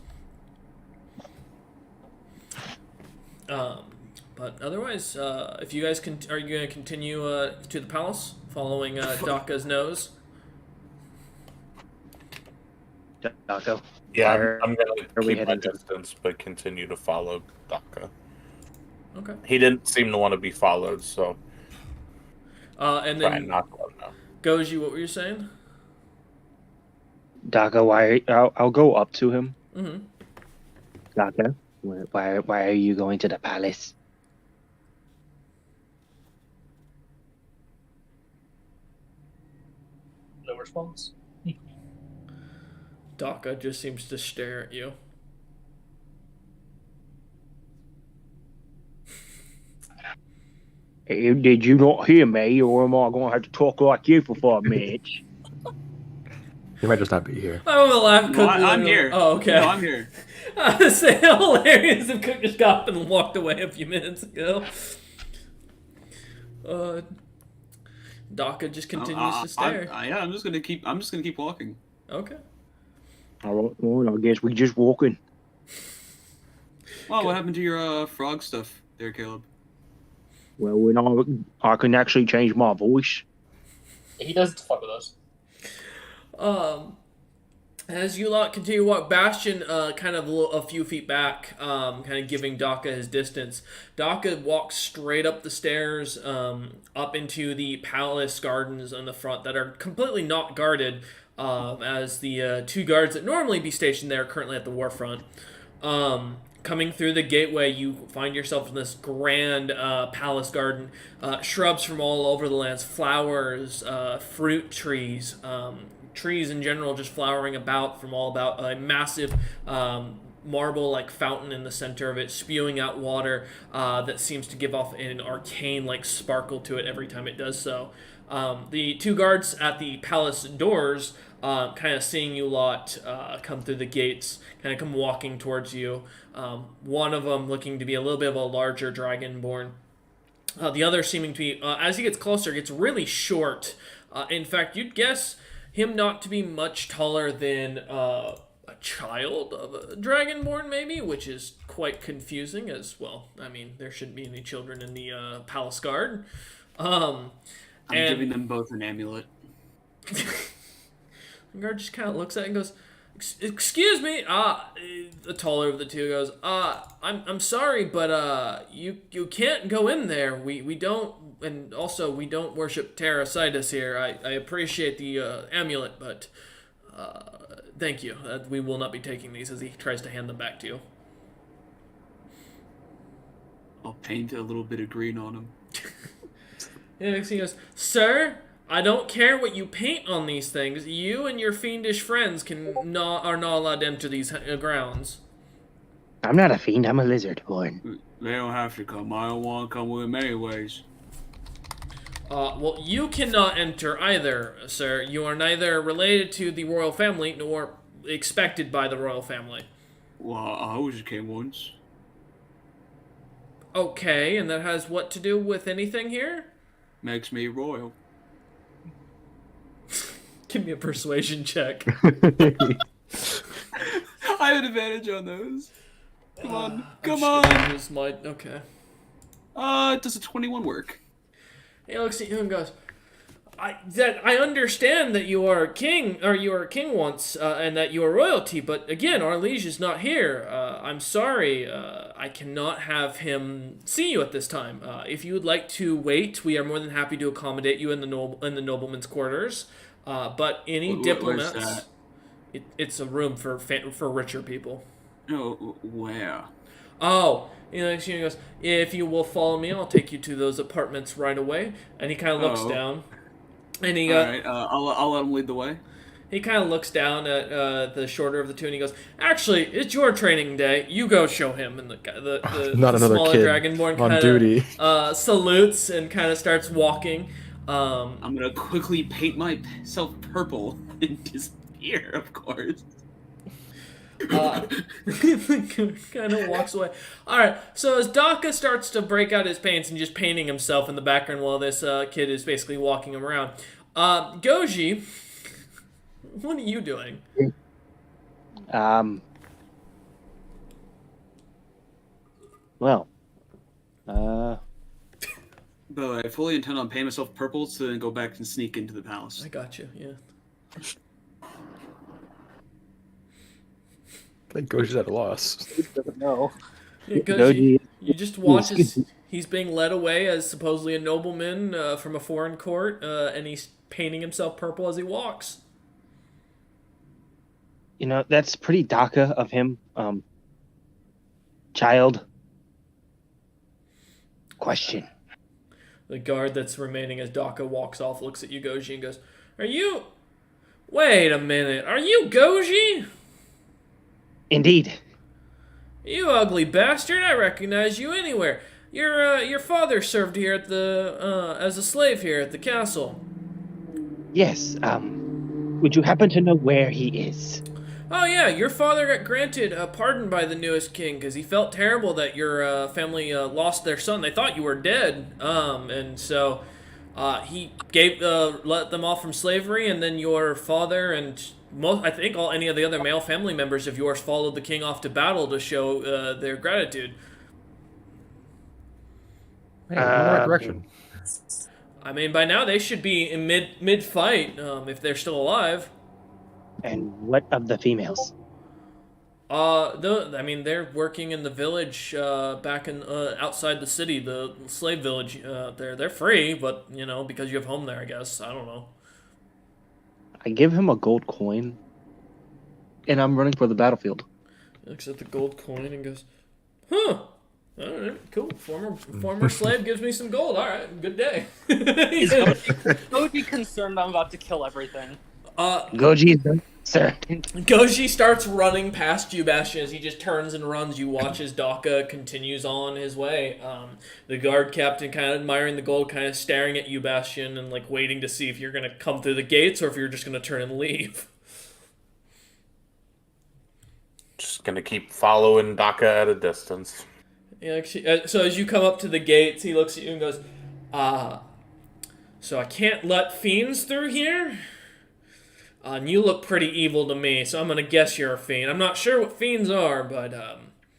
But otherwise, if you guys are you going to continue to the palace, following Daka's nose? Daka. Yeah, Are I'm going are to we keep my heading to- distance, but continue to follow Daka. Okay. He didn't seem to want to be followed, so And try then and not let him know. Goji, what were you saying? Daka, I'll go up to him. Mm-hmm. Daka, why are you going to the palace? No response. Daka just seems to stare at you. Did you not hear me, or am I going to have to talk like you for 5 minutes? He might just not be here. I will laugh. No, I'm here. Oh, okay. No, I'm here. Say hilarious if Cook just got up and walked away a few minutes ago. Daka just continues to stare. I'm just gonna keep walking. Okay. All right, well, I guess we just walking. Oh, what happened to your frog stuff there, Caleb? Well, when I can actually change my voice. He doesn't fuck with us. As you lot continue to walk, Bastion kind of a few feet back, kind of giving Daka his distance. Daka walks straight up the stairs, up into the palace gardens on the front that are completely not guarded, as the 2 guards that normally be stationed there are currently at the warfront. Coming through the gateway, you find yourself in this grand palace garden. Shrubs from all over the lands, flowers, fruit trees, trees in general just flowering about from all about. A massive marble-like fountain in the center of it, spewing out water that seems to give off an arcane-like sparkle to it every time it does so. The 2 guards at the palace doors, kind of seeing you lot come through the gates, kind of come walking towards you. One of them looking to be a little bit of a larger dragonborn. The other seeming to be, as he gets closer, gets really short. In fact, you'd guess him not to be much taller than a child of a dragonborn, maybe, which is quite confusing as well. I mean, there shouldn't be any children in the palace guard. I'm giving them both an amulet. The guard just kind of looks at it and goes, "Excuse me." The taller of the 2 goes, I'm sorry, but you can't go in there. We don't, and also we don't worship Terrasitis here. I appreciate the amulet, but thank you. We will not be taking these," as he tries to hand them back to you. I'll paint a little bit of green on them. Yeah, next thing he goes, "Sir, I don't care what you paint on these things. You and your fiendish friends are not allowed to enter these grounds." I'm not a fiend, I'm a lizard born. They don't have to come. I don't want to come with them anyways. Well, you cannot enter either, sir. You are neither related to the royal family nor expected by the royal family. Well, I was a king once. Okay, and that has what to do with anything here? Makes me royal. Give me a persuasion check. I have an advantage on those. Come on. Come on. Okay. Does a 21 work? He looks at you and goes, I understand that you are a king, or you were a king once, and that you are royalty, but again, our liege is not here. I'm sorry, I cannot have him see you at this time. If you would like to wait, we are more than happy to accommodate you in the nobleman's quarters. But any diplomats, Where's that? It's a room for richer people. No, where? Oh, he goes, "If you will follow me, I'll take you to those apartments right away." And he kind of looks down. And he Alright, I'll let him lead the way. He kind of looks down at the shorter of the 2 and he goes, "Actually, it's your training day. You go show him." And the Not the another smaller kid dragonborn on kind duty. of salutes and kind of starts walking. I'm gonna quickly paint myself purple and disappear, of course. Kind of walks away. Alright, so as Daka starts to break out his paints and just painting himself in the background while this kid is basically walking him around, Goji, what are you doing? Well, By the way, I fully intend on painting myself purple so then go back and sneak into the palace. I got you, yeah. I think Goji's at a loss. no. Yeah, Goji, you just watch as he's being led away as supposedly a nobleman from a foreign court, and he's painting himself purple as he walks. You know, that's pretty Daka of him. Child. Question. The guard that's remaining as Daka walks off looks at you, Goji, and goes, "Are you... Wait a minute. Are you Goji? Indeed. You ugly bastard. I recognize you anywhere. your father served here at the as a slave here at the castle. Yes. Would you happen to know where he is? Oh yeah, your father got granted a pardon by the newest king because he felt terrible that your family lost their son. They thought you were dead, and so he gave let them off from slavery, and then your father and I think any of the other male family members of yours followed the king off to battle to show their gratitude. Hey, we're in the right direction. I mean, by now they should be in mid fight if they're still alive. And what of the females? I mean, they're working in the village back in outside the city, the slave village. They're free, but because you have home there, I guess. I don't know. I give him a gold coin, and I'm running for the battlefield. He looks at the gold coin and goes, "Huh. All right, cool. Former slave gives me some gold. All right, good day." Goji concerned I'm about to kill everything. Goji, sir. Goji starts running past you, Bastion. As he just turns and runs, you watch as Daka continues on his way. The guard captain kind of admiring the gold, kind of staring at you, Bastion, and like waiting to see if you're going to come through the gates or if you're just going to turn and leave. Just gonna keep following Daka at a distance. Yeah, so as you come up to the gates, he looks at you and goes, so I can't let fiends through here? And you look pretty evil to me, so I'm gonna guess you're a fiend. I'm not sure what fiends are, but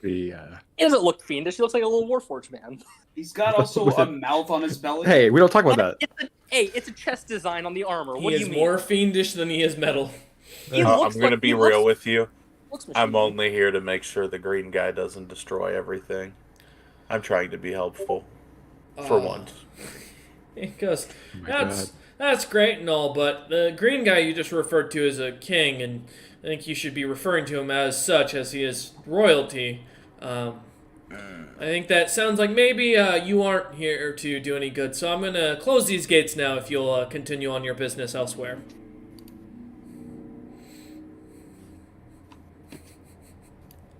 He doesn't look fiendish. He looks like a little Warforged man. He's got also a mouth on his belly. Hey, we don't talk about that. It's a chest design on the armor. What he do is you mean? more fiendish than he is metal. I'm gonna be real with you. Looks I'm only here to make sure the green guy doesn't destroy everything. I'm trying to be helpful. For once. He goes, God. that's great and all, but the green guy you just referred to as a king, and I think you should be referring to him as such, as he is royalty. I think that sounds like maybe you aren't here to do any good, so I'm going to close these gates now if you'll continue on your business elsewhere.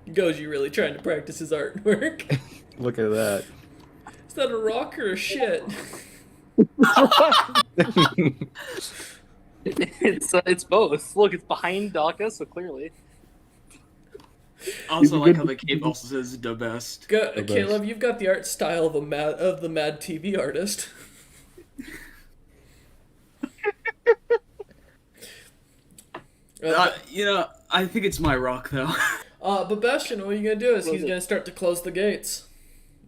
Goji really trying to practice his artwork. Look at that. Is that a rock or a shit? It's both. Look, it's behind Daka, so clearly. Also like how the cape also says the best. Caleb, you've got the art style of the Mad TV artist. I think it's my rock though. But Bastion, what are you gonna do? He's gonna start to close the gates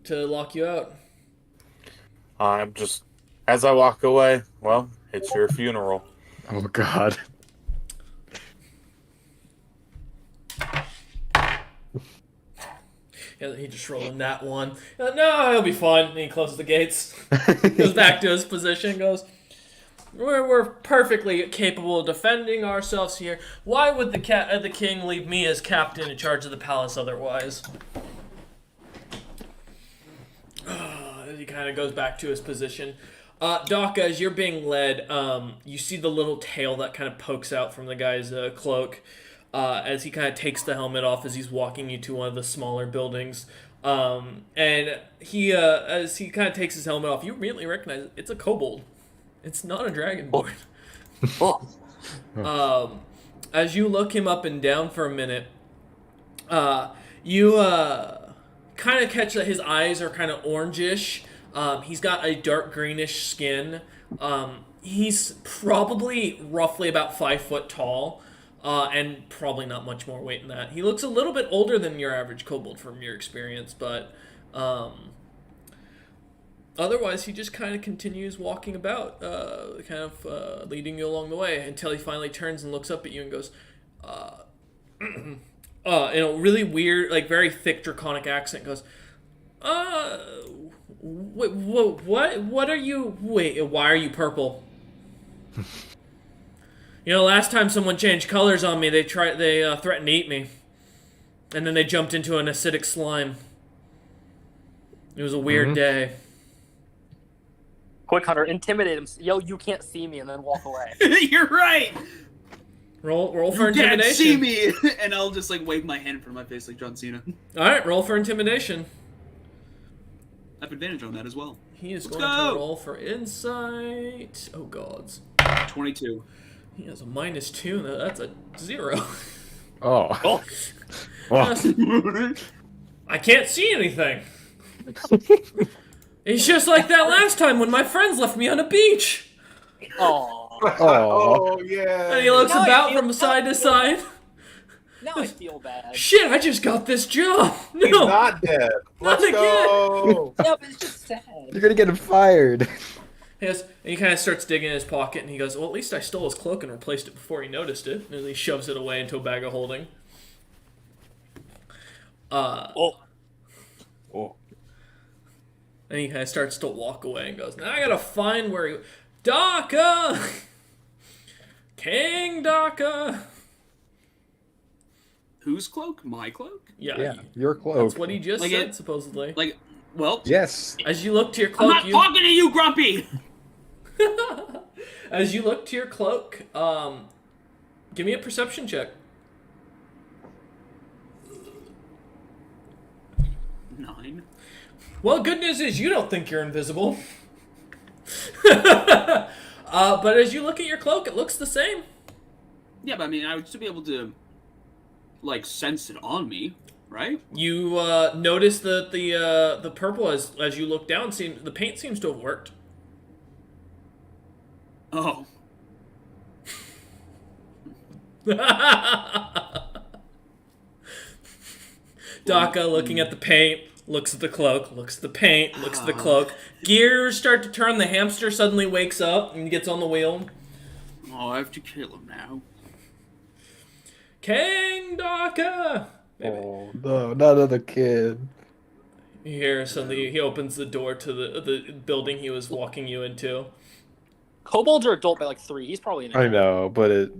to lock you out. I'm just, as I walk away, well, it's your funeral. Oh God. Yeah, he just rolled in that one. No, he'll be fine. And he closes the gates. Goes back to his position. Goes, we're perfectly capable of defending ourselves here. Why would the king leave me as captain in charge of the palace otherwise? He kind of goes back to his position. Daka, as you're being led, you see the little tail that kind of pokes out from the guy's cloak as he kind of takes the helmet off as he's walking you to one of the smaller buildings. And he, as he kind of takes his helmet off, you immediately recognize it's a kobold. It's not a dragonborn. As you look him up and down for a minute, you kind of catch that his eyes are kind of orangish. He's got a dark greenish skin. He's probably roughly about 5 foot tall, and probably not much more weight than that. He looks a little bit older than your average kobold from your experience, but otherwise he just kind of continues walking about, leading you along the way until he finally turns and looks up at you and goes, in a really weird, like very thick draconic accent, goes, what are you, why are you purple? Last time someone changed colors on me, they threatened to eat me. And then they jumped into an acidic slime. It was a weird day. Quick, Hunter, intimidate him. Yell, you can't see me, and then walk away. You're right. Roll for You can't intimidation. see me, and I'll just like wave my hand in front of my face like John Cena. All right, roll for intimidation. have advantage on that as well. He is Let's going go! to roll for insight. Oh, gods. 22. He has a -2. That's a 0. Oh. Oh. I can't see anything. It's just like that last time when my friends left me on a beach. Oh, Oh yeah. And he looks Now I about feel from side to side. now I feel bad. Shit, I just got this job. He's No. not dead. Not Let's go. Yeah, but it's just sad. You're gonna get him fired. And he kind of starts digging in his pocket, and he goes, well, at least I stole his cloak and replaced it before he noticed it. And he shoves it away into a bag of holding. Oh, And he kind of starts to walk away and goes, now I gotta find where he... Daka! King Daka! Whose cloak? My cloak? Yeah, Your cloak. that's what he just Like said, it- supposedly. Like, well, Yes. As you look to your I'm cloak, not talking to you, Grumpy! As you look to your cloak, give me a perception check. 9. Well, good news is you don't think you're invisible. But as you look at your cloak, it looks the same. Yeah, but I mean, I would still be able to, like, sense it on me, right? You notice that the purple, as you look down, the paint seems to have worked. Oh. Daka looking at the paint, looks at the cloak, looks at the paint, looks at the cloak. Gears start to turn. The hamster suddenly wakes up and gets on the wheel. Oh, I have to kill him now. King Daka! Oh no, not another kid. You hear suddenly he opens the door to the building he was walking you into. kobolds are adult by like 3. He's probably an I adult. know, but it.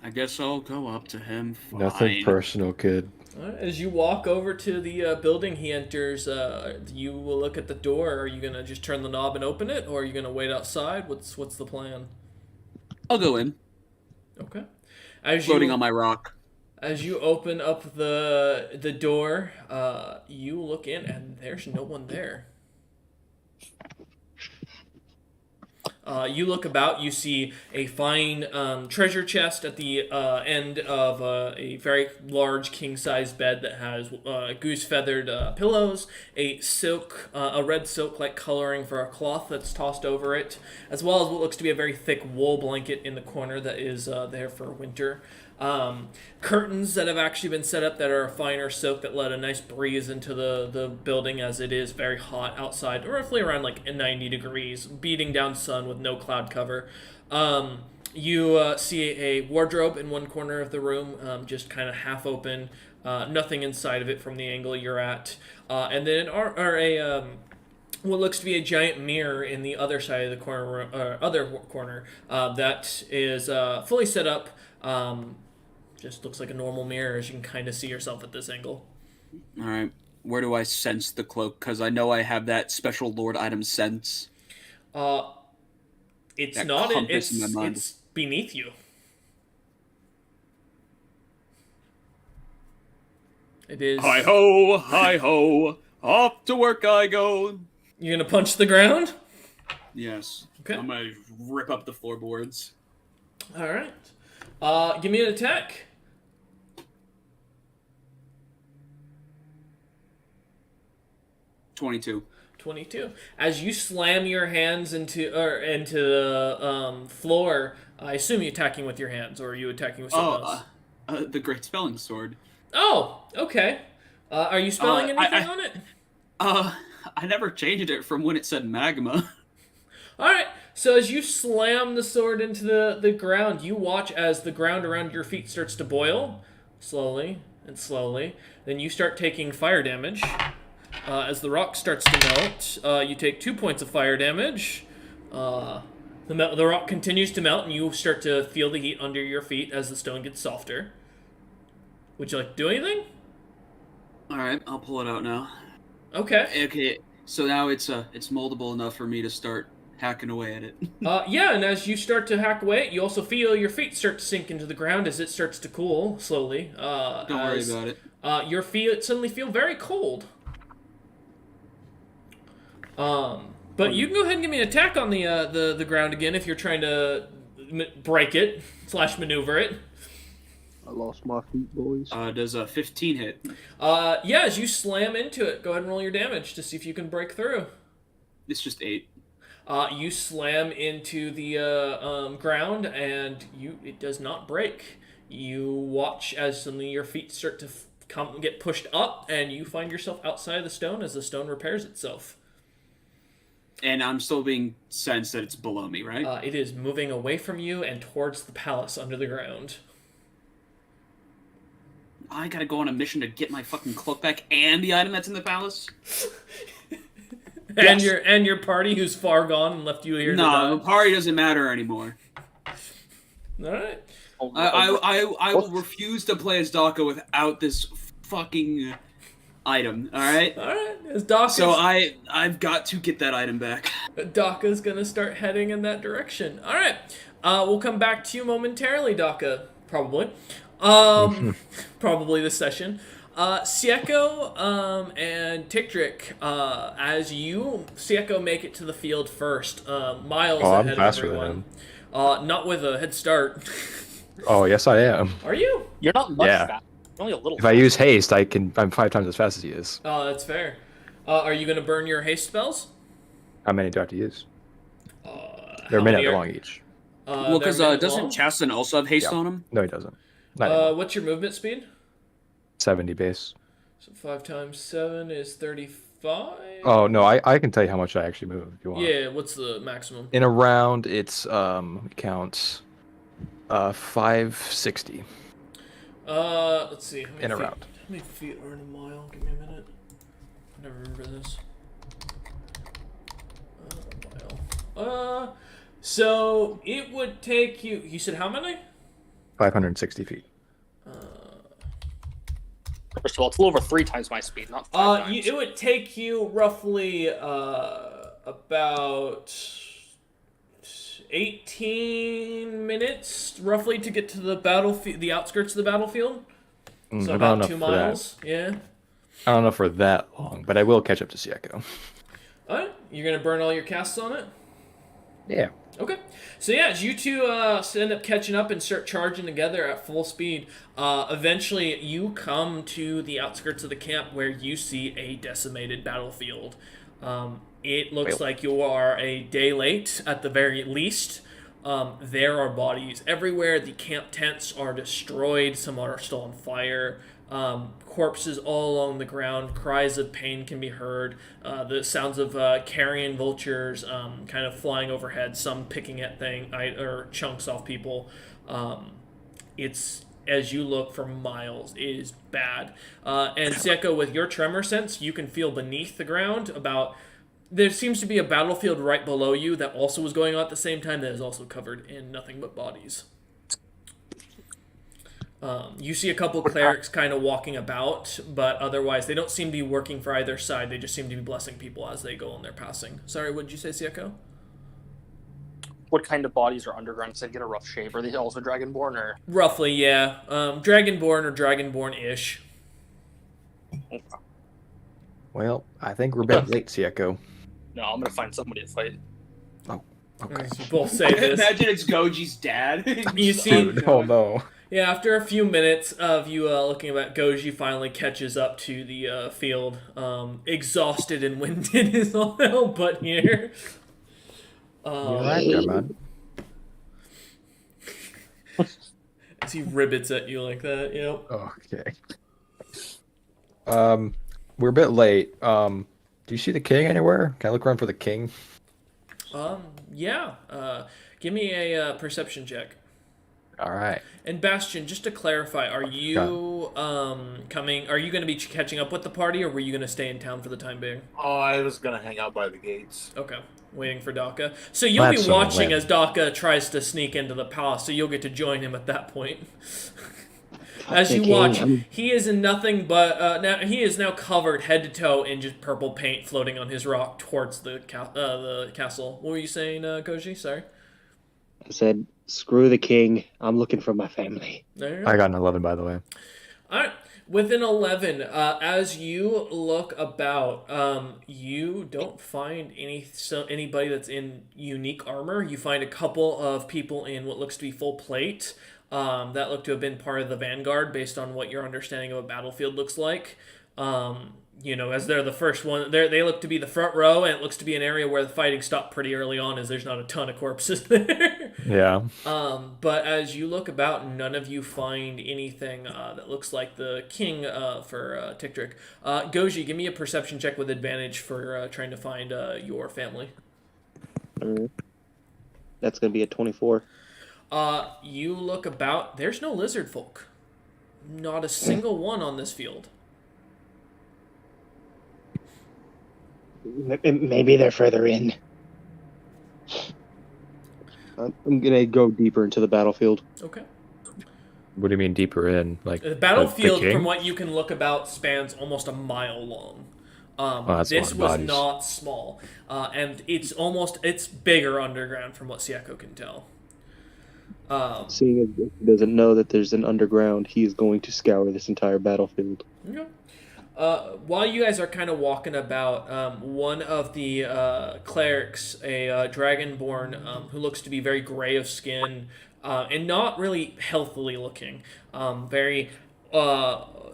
I guess I'll go up to him. Fine. Nothing personal, kid. Alright, as you walk over to the building he enters, you will look at the door. Are you gonna just turn the knob and open it, or are you gonna wait outside? What's the plan? I'll go in. Okay. As Floating you, on my rock. As you open up the door, you look in and there's no one there. You look about, you see a fine treasure chest at the end of a very large king-size bed that has goose-feathered pillows, a red silk-like coloring for a cloth that's tossed over it, as well as what looks to be a very thick wool blanket in the corner that is there for winter. Curtains that have actually been set up that are a finer silk that let a nice breeze into the building, as it is very hot outside, roughly around like 90 degrees, beating down sun with no cloud cover. You see a wardrobe in one corner of the room, just kind of half open, nothing inside of it from the angle you're at, and then what looks to be a giant mirror in the other side of the corner, that is fully set up. Just looks like a normal mirror, as you can kind of see yourself at this angle. All right. Where do I sense the cloak? Because I know I have that special Lord item sense. It's That not. compass in my mind. It's beneath you. It is. Hi ho, off to work I go. You're gonna punch the ground. Yes. Okay. I'm gonna rip up the floorboards. All right. Give me an attack. 22. 22. As you slam your hands into the floor, I assume you're attacking with your hands, or are you attacking with something else? The Great Spelling Sword. Oh, okay. Are you spelling anything I- on it? I never changed it from when it said magma. All right. So as you slam the sword into the ground, you watch as the ground around your feet starts to boil, slowly and slowly. Then you start taking fire damage. As the rock starts to melt, you take 2 points of fire damage. The rock continues to melt, and you start to feel the heat under your feet as the stone gets softer. Would you like to do anything? All right, I'll pull it out now. Okay. Okay, so now it's moldable enough for me to start hacking away at it. Yeah, and as you start to hack away, you also feel your feet start to sink into the ground as it starts to cool slowly. Don't worry about it. Your feet suddenly feel very cold. But you can go ahead and give me an attack on the ground again if you're trying to break it / maneuver it. I lost my feet, boys. Does a 15 hit? Yeah, as you slam into it, go ahead and roll your damage to see if you can break through. It's just 8. You slam into the ground, and it does not break. You watch as suddenly your feet start to get pushed up, and you find yourself outside of the stone as the stone repairs itself. And I'm still being sensed that it's below me, right? It is moving away from you and towards the palace under the ground. I gotta go on a mission to get my fucking cloak back and the item that's in the palace? And your party who's far gone and left you here to No, the die. party doesn't matter anymore. Alright. I will refuse to play as Daka without this fucking item, alright? Alright. As Daka's, So I've got to get that item back. Daka's gonna start heading in that direction. Alright. We'll come back to you momentarily, Daka. Probably. Probably this session. Sieko and Tikdrik, as you, Sieko, make it to the field first, miles I'm ahead of faster than everyone. Not with a head start. Oh, yes, I am. Are you? You're not much Yeah. fast. You're only a little. If I use haste, I'm 5 times as fast as he is. Oh, that's fair. Are you going to burn your haste spells? How many do I have to use? They're How a many minute are- long each. Well, because they're a minute doesn't long? Chaston also have haste Yeah. on him? No, he doesn't. Not anymore. What's your movement speed? 70 base. So 5 times 7 is 35? Oh, no, I can tell you how much I actually move if you want. Yeah, what's the maximum? In a round, it's, counts, 560 Let's see. How many in a feet- round. How many feet are in a mile? Give me a minute. I never remember this. Mile. So it would take you. You said how many? 560 feet. First of all, it's a little over 3 times my speed, not 5 times. It would take you roughly about 18 minutes, roughly, to get to the battlefield, the outskirts of the battlefield. So I don't about know 2 for miles. Yeah. that. I don't know for that long, but I will catch up to Sieko. All right. You're gonna burn all your casts on it. Yeah. Okay. So yeah, as you two end up catching up and start charging together at full speed, eventually you come to the outskirts of the camp where you see a decimated battlefield. It looks like you are a day late at the very least. There are bodies everywhere. The camp tents are destroyed. Some are still on fire. Corpses all along the ground. Cries of pain can be heard. The sounds of carrion vultures kind of flying overhead. Some picking at or chunks off people. It's, as you look for miles, it is bad. And Sieko, with your tremor sense, you can feel beneath the ground there seems to be a battlefield right below you that also was going on at the same time that is also covered in nothing but bodies. You see a couple clerics kind of walking about, but otherwise they don't seem to be working for either side. They just seem to be blessing people as they go on their passing. Sorry, what did you say, Sieko? What kind of bodies are underground? Does it get a rough shape? Are they also Dragonborn, or? Roughly, yeah. Dragonborn or Dragonborn-ish. Well, I think we're a bit late, Sieko. No, I'm gonna find somebody to fight. Okay. You both say this. Imagine it's Goji's dad. You see, Dude, oh no. yeah, after a few minutes of you looking about, Goji finally catches up to the field. Exhausted and winded is all hell but here. Man. As he ribbits at you like that, yep. Okay. We're a bit late. Do you see the king anywhere? Can I look around for the king? Yeah. Give me a perception check. All right. And Bastion, just to clarify, are you coming? Are you going to be catching up with the party, or were you going to stay in town for the time being? Oh, I was gonna hang out by the gates. Okay, waiting for Daka. So you'll be That's watching lit. as Daka tries to sneak into the palace. So you'll get to join him at that point. As you Okay, watch, I'm- he is in nothing but he is now covered head to toe in just purple paint floating on his rock towards the castle. What were you saying, Koji? Sorry. I said, screw the king. I'm looking for my family. There you go. I got an 11, by the way. All right. With an 11, as you look about, you don't find anybody that's in unique armor. You find a couple of people in what looks to be full plate that look to have been part of the vanguard based on what your understanding of a battlefield looks like. As they're the first one, they look to be the front row, and it looks to be an area where the fighting stopped pretty early on, as there's not a ton of corpses there. Yeah. But as you look about, none of you find anything that looks like the king for Tiktrick. Goji, give me a perception check with advantage for trying to find your family. Alright. That's gonna be a 24. You look about, there's no lizard folk. Not a single one on this field. Maybe they're further in. I'm gonna go deeper into the battlefield. Okay. What do you mean deeper in? Like The battlefield, king? from what you can look about, spans almost a mile long. that's a lot This of was bodies. not small, and it's bigger underground from what Siako can tell. Seeing as he doesn't know that there's an underground, he is going to scour this entire battlefield. Okay. While you guys are kind of walking about, one of the clerics, a dragonborn who looks to be very gray of skin and not really healthily looking, very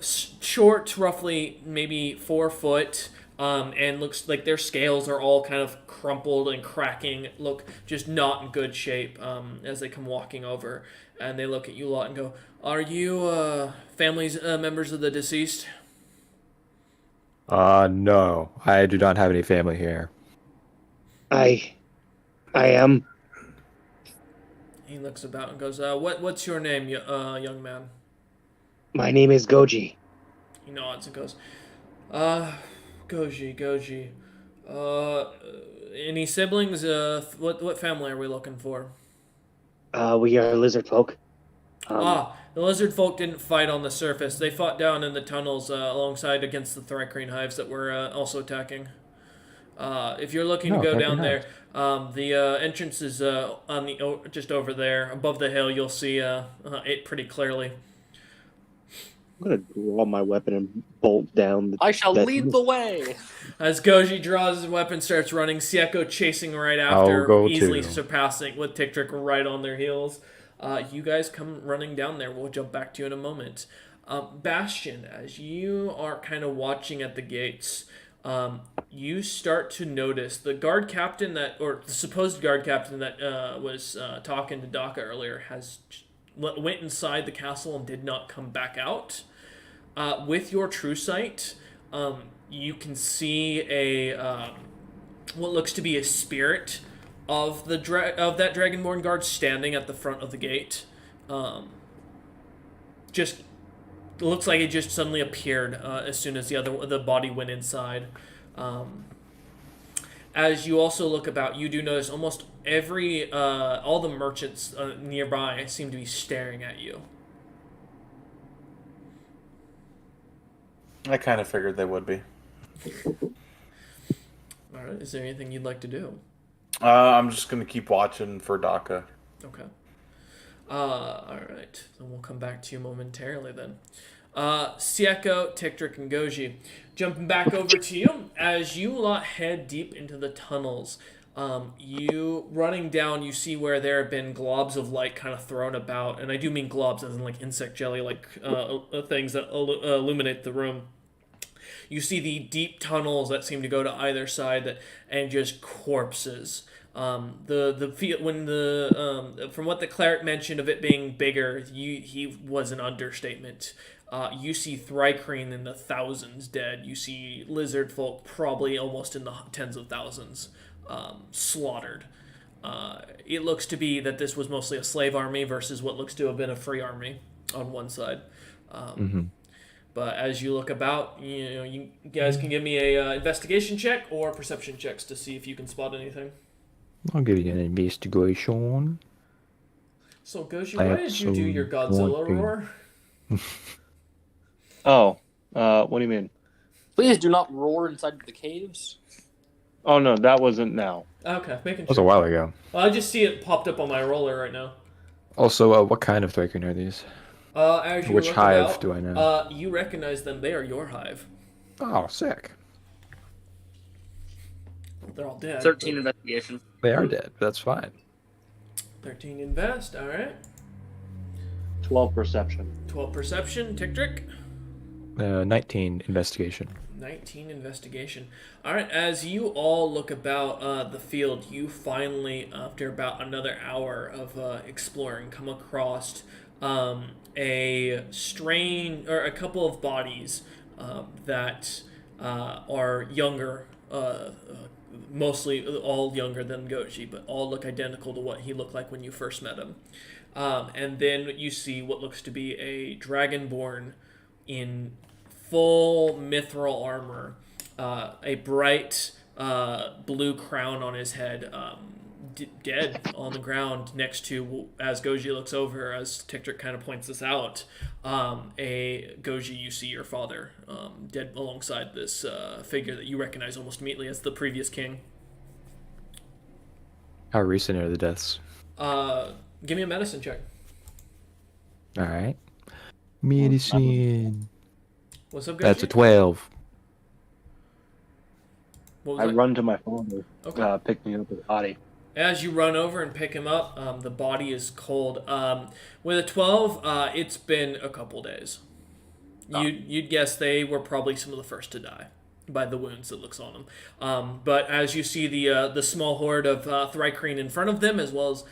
short, roughly maybe 4 foot, and looks like their scales are all kind of crumpled and cracking, look just not in good shape as they come walking over, and they look at you a lot and go, "Are you families members of the deceased?" No. I do not have any family here. I am. He looks about and goes, what's your name, young man?" My name is Goji. He nods and goes, Goji. Any siblings? What family are we looking for? We are lizard folk. The lizard folk didn't fight on the surface. They fought down in the tunnels alongside against the Thrycreen hives that were also attacking. If you're looking to go down there, the entrance is on the just over there, above the hill. You'll see it pretty clearly. I'm gonna draw my weapon and bolt down. I shall lead the way. As Goji draws his weapon, starts running, Sieko chasing right I'll after, go easily too. surpassing with Tiktrick right on their heels. You guys come running down there. We'll jump back to you in a moment. Bastion, as you are kind of watching at the gates, you start to notice the guard captain or the supposed guard captain that was talking to Daka earlier went inside the castle and did not come back out. With your true sight, you can see what looks to be a spirit of that Dragonborn guard standing at the front of the gate. Just looks like it just suddenly appeared as soon as the body went inside. As you also look about, you do notice almost all the merchants nearby seem to be staring at you. I kind of figured they would be. All right. Is there anything you'd like to do? I'm just gonna keep watching for Daka. Okay. All right. Then we'll come back to you momentarily then. Sieko, Tiktrick, and Goji. Jumping back over to you, as you lot head deep into the tunnels, you running down, you see where there have been globs of light kind of thrown about, and I do mean globs as in like insect jelly, like things that illuminate the room. You see the deep tunnels that seem to go to either side and just corpses. From what the cleric mentioned of it being bigger, he was an understatement. You see Thrycreen in the thousands dead. You see lizard folk probably almost in the tens of thousands slaughtered. It looks to be that this was mostly a slave army versus what looks to have been a free army on one side. But as you look about, you guys can give me a investigation check or perception checks to see if you can spot anything. I'll give you an investigation. So, Goji, why did you do your Godzilla roar? Oh, what do you mean? Please do not roar inside the caves. Oh no, that wasn't now. Okay, making That was a sure. while ago. Well, I just see it popped up on my roller right now. Also, what kind of Thrycreen are these? As you Which look hive about, do I know? you recognize them. They are your hive. Oh, sick. They're all dead. 13 investigation. They are dead. That's fine. 13 invest. All right. 12 perception. 12 perception. Tick-trick. 19 investigation. 19 investigation. All right, as you all look about the field, you finally, after about another hour of exploring, come across a couple of bodies that are younger, mostly all younger than Goji, but all look identical to what he looked like when you first met him. And then you see what looks to be a dragonborn in full mithril armor, a bright blue crown on his head, dead on the ground next to, as Goji looks over, as Tick-Trick kind of points this out, a Goji, you see your father, dead alongside this figure that you recognize almost immediately as the previous king. How recent are the deaths? Give me a medicine check. All right. Medicine. What's up, Goji? That's a 12. What was I that? run to my father, Okay. picking up his body. As you run over and pick him up, the body is cold. With a 12, it's been a couple days. You'd guess they were probably some of the first to die by the wounds that looks on them. But as you see the small horde of Thrycreen in front of them, as well as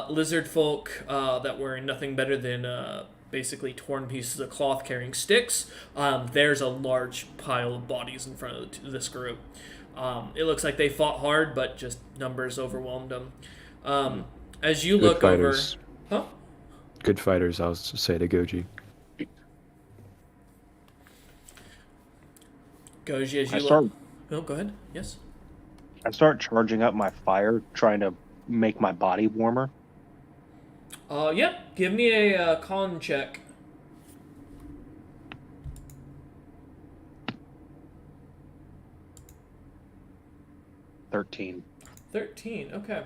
lizard folk that were nothing better than basically torn pieces of cloth carrying sticks, there's a large pile of bodies in front of this group. It looks like they fought hard, but just numbers overwhelmed them. As you Good look fighters. over... Huh? Good fighters, I'll say to Goji. Goji, as you I look... start, Oh, go ahead. Yes? I start charging up my fire, trying to make my body warmer. Yeah. Give me a con check. $13. 13. Okay.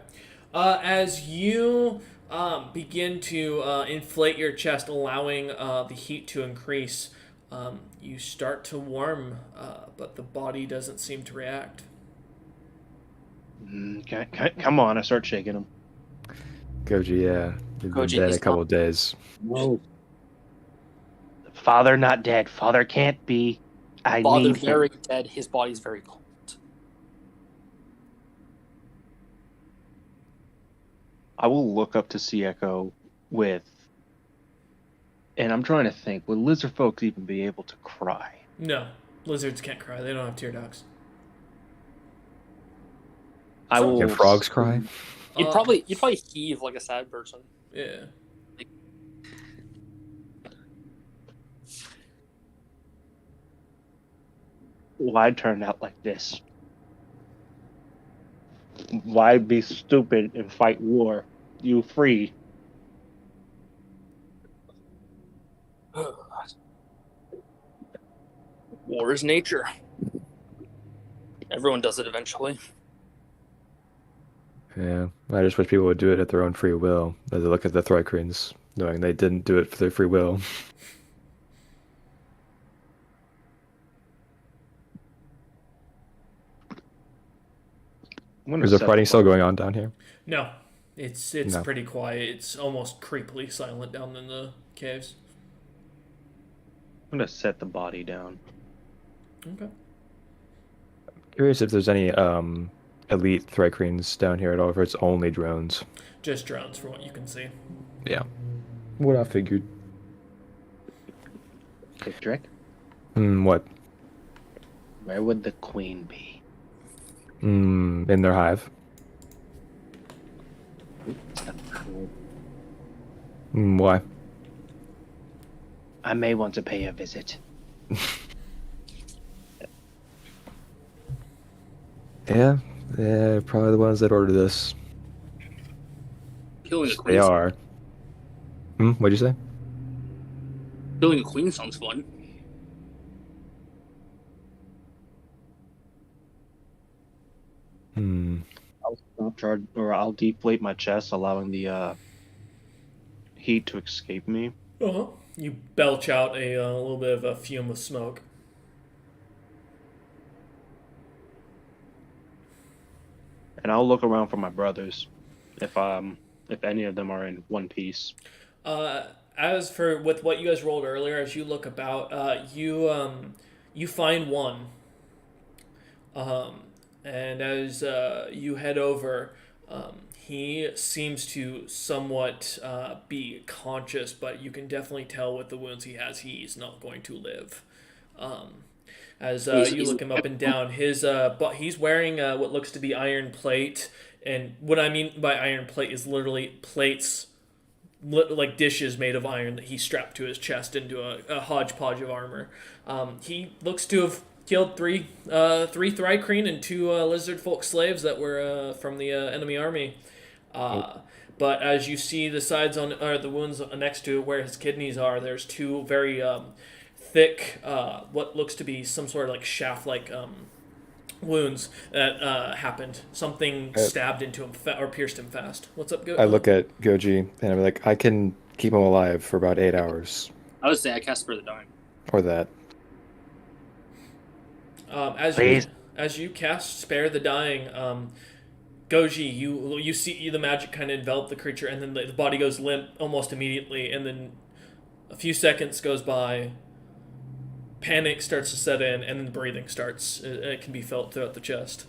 As you begin to inflate your chest, allowing the heat to increase, you start to warm, but the body doesn't seem to react. Come on, I start shaking him. Goji, yeah. You've been Goji, dead he's a couple days. No. Father not dead. Father can't be. I Father need him. very dead. His body's very cold. I will look up to Sieko with, and I'm trying to think, would lizard folks even be able to cry? No. Lizards can't cry. They don't have tear ducts. I will. Can frogs cry? You'd probably heave like a sad person. Yeah. Why turn out like this? Why be stupid and fight war? You free. War is nature. Everyone does it eventually. Yeah. I just wish people would do it at their own free will. As they look at the Thrycreens, knowing they didn't do it for their free will. Is there fighting still going on down here? No. It's No. pretty quiet. It's almost creepily silent down in the caves. I'm gonna set the body down. Okay. Curious if there's any elite Thrycreens down here at all, if it's only drones. Just drones from what you can see. Yeah. What I figured. Tick-Trick, What? where would the queen be? In their hive. Why? I may want to pay a visit. Yeah, they're probably the ones that ordered this. Killing a They queen. are. What'd you say? Killing a queen sounds fun. I'll stop I'll deflate my chest, allowing the heat to escape me. Uh-huh. You belch out a little bit of a fume of smoke. And I'll look around for my brothers, if any of them are in one piece. As for with what you guys rolled earlier, as you look about, you find one. And as you head over, he seems to somewhat be conscious, but you can definitely tell with the wounds he has, he's not going to live. As you look him up and down, but he's wearing what looks to be iron plate, and what I mean by iron plate is literally plates, like dishes made of iron that he strapped to his chest into a hodgepodge of armor. He looks to have killed three Thrycreen and two lizard folk slaves that were from the enemy army. But as you see the sides the wounds next to where his kidneys are, there's two very thick, what looks to be some sort of like shaft-like wounds that happened. Something stabbed into him or pierced him fast. What's up, I look at Goji and I'm like, I can keep him alive for about 8 hours. I would say I cast Spare the Dying. Or that. As you cast Spare the Dying, Goji, you see the magic kind of envelop the creature, and then the body goes limp almost immediately, and then a few seconds goes by. Panic starts to set in, and then breathing starts. It can be felt throughout the chest.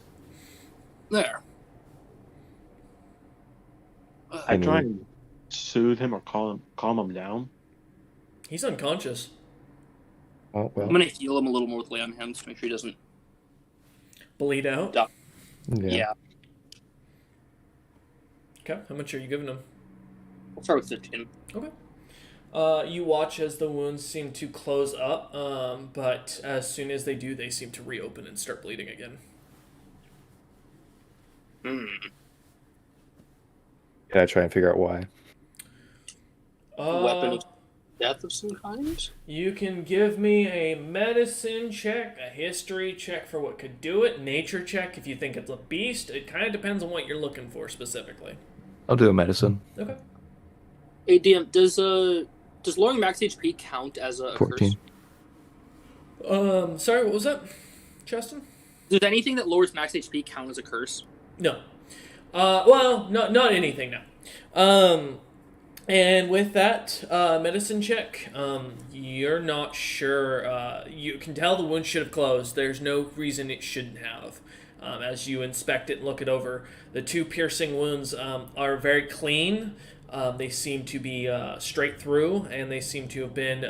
There. I try and soothe him or calm him down. He's unconscious. Oh, well. I'm gonna heal him a little more with Lay on Hands to make sure he doesn't Bleed out? die. Yeah. Yeah. Okay, how much are you giving him? We'll start with 15. Okay. You watch as the wounds seem to close up, but as soon as they do, they seem to reopen and start bleeding again. Yeah, I try and figure out why. Weapon of death of some kind? You can give me a medicine check, a history check for what could do it, nature check if you think it's a beast. It kind of depends on what you're looking for specifically. I'll do a medicine. Okay. Hey, DM, does lowering max HP count as a 14. curse? Sorry, what was that, Justin? Does anything that lowers max HP count as a curse? No. Well, not anything now. And with that medicine check, you're not sure. You can tell the wound should have closed. There's no reason it shouldn't have. As you inspect it and look it over, the two piercing wounds are very clean. They seem to be straight through, and they seem to have been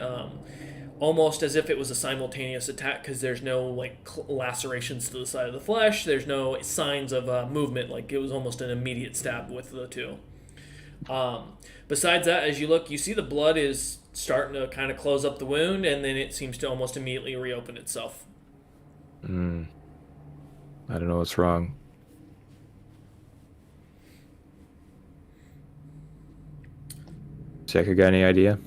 almost as if it was a simultaneous attack, because there's no like lacerations to the side of the flesh. There's no signs of movement. Like it was almost an immediate stab with the two. Besides that, as you look, you see the blood is starting to kind of close up the wound, and then it seems to almost immediately reopen itself. I don't know what's wrong. Checker, got any idea?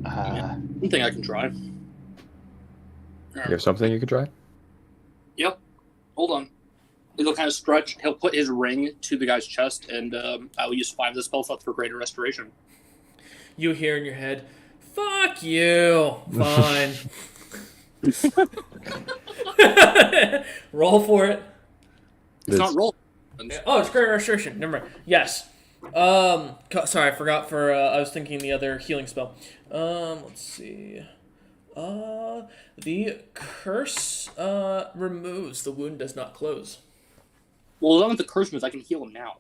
One thing I can try. You have something you could try? Yep. Hold on. He'll kind of stretch. He'll put his ring to the guy's chest, and I will use 5 of the spell slots for greater restoration. You hear in your head, "Fuck you." Fine. Roll for it. It's not roll. Oh, it's greater restoration. Never mind. Yes. Sorry, I forgot for. I was thinking the other healing spell. Let's see. The curse removes. The wound does not close. Well, as long as the curse moves, I can heal him now.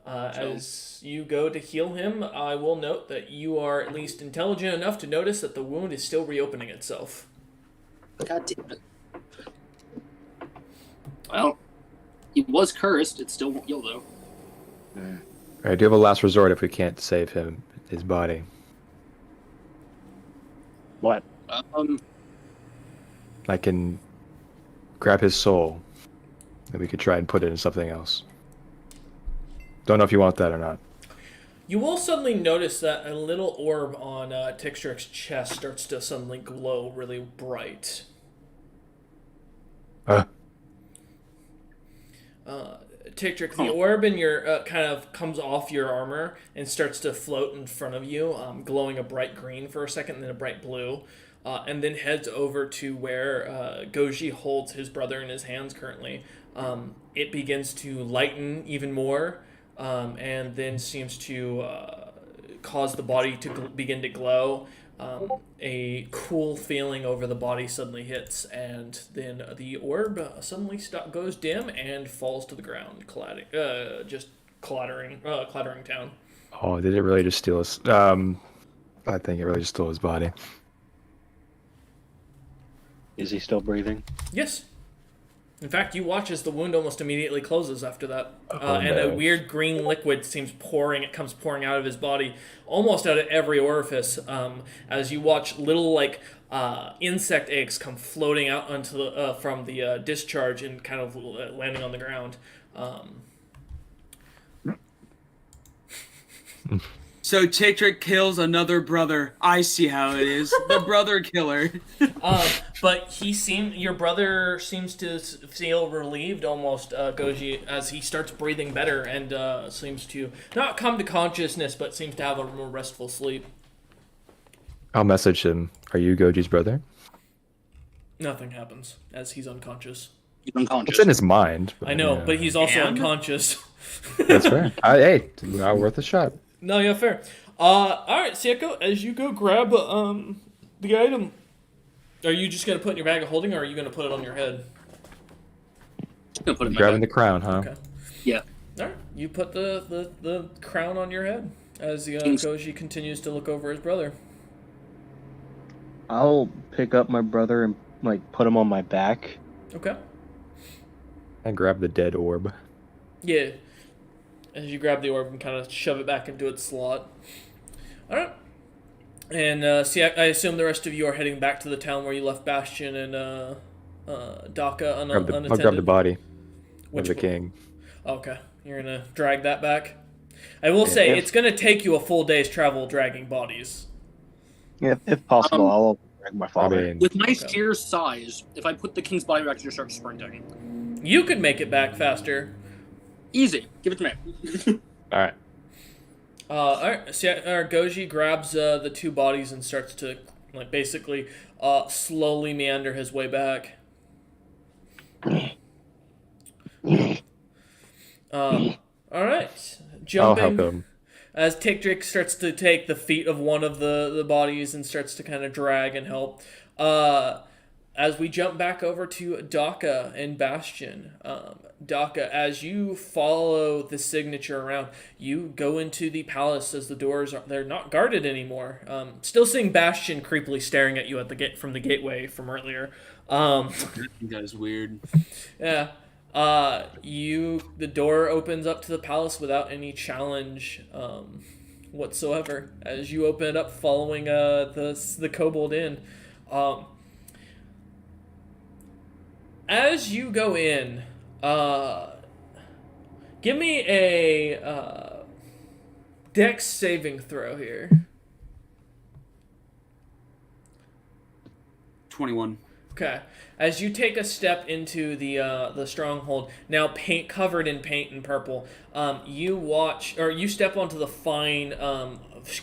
As you go to heal him, I will note that you are at least intelligent enough to notice that the wound is still reopening itself. God damn it. Well, he was cursed. It still won't heal, though. Alright, do you have a last resort if we can't save his body? What? I can grab his soul, and we could try and put it in something else. Don't know if you want that or not. You will suddenly notice that a little orb on Tixtric's chest starts to suddenly glow really bright. Tictric, the orb in your kind of comes off your armor and starts to float in front of you, glowing a bright green for a second, and then a bright blue, and then heads over to where Goji holds his brother in his hands currently. It begins to lighten even more, and then seems to cause the body to begin to glow. A cool feeling over the body suddenly hits, and then the orb suddenly goes dim and falls to the ground, clattering down. Oh, did it really just steal his? I think it really just stole his body. Is he still breathing? Yes. In fact, you watch as the wound almost immediately closes after that, Oh, and a no. weird green liquid comes pouring out of his body, almost out of every orifice. As you watch little insect eggs come floating out onto the from the discharge and kind of landing on the ground. So Tictric kills another brother. I see how it is. The brother killer. But your brother seems to feel relieved almost, Goji, as he starts breathing better and seems to not come to consciousness, but seems to have a more restful sleep. I'll message him. Are you Goji's brother? Nothing happens as he's unconscious. He's unconscious. It's in his mind. I know, yeah. but he's also And? unconscious. That's fair. Hey, not worth a shot. No, yeah, fair. Alright, Sieko, as you go grab the item, are you just going to put it in your bag of holding, or are you going to put it on your head? I'm gonna put it in my Grabbing bag. the crown, huh? Okay. Yeah. Alright, you put the crown on your head as King's- Goji continues to look over his brother. I'll pick up my brother and put him on my back. Okay. And grab the dead orb. Yeah. As you grab the orb and kind of shove it back into its slot. Alright. And I assume the rest of you are heading back to the town where you left Bastion and Daka unattended. I'll grab the body Which of the one? king. Okay. You're going to drag that back? I will say, if- it's going to take you a full day's travel dragging bodies. If possible, I'll drag my I father. mean, With my Okay. sheer size, if I put the king's body back, I just start sprinting. You could make it back faster. Easy. Give it to me. all right. Alright, so Goji grabs the two bodies and starts to basically slowly meander his way back. Alright, I'll jumping help him. as Tictric starts to take the feet of one of the bodies and starts to kind of drag and help. As we jump back over to Daka and Bastion, Daka, as you follow the signature around, you go into the palace as the doors they're not guarded anymore. Still seeing Bastion creepily staring at you at the gate from the gateway from earlier. That is weird. Yeah. The door opens up to the palace without any challenge whatsoever. As you open it up, following the kobold in. As you go in, give me a Dex saving throw here. 21. Okay. As you take a step into the stronghold, now covered in paint and purple, you step onto the fine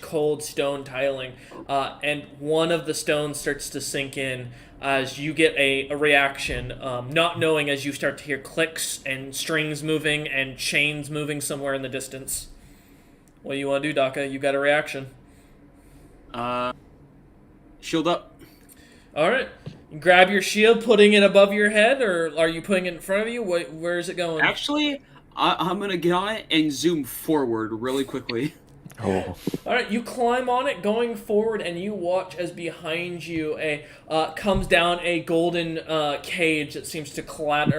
cold stone tiling, and one of the stones starts to sink in as you get a reaction, not knowing as you start to hear clicks and strings moving and chains moving somewhere in the distance. What do you want to do, Daka? You got a reaction. Shield up. All right. Grab your shield, putting it above your head, or are you putting it in front of you? Where is it going? Actually, I'm gonna get on it and zoom forward really quickly. Oh, All right, you climb on it, going forward, and you watch as behind you comes down a golden cage that seems to collide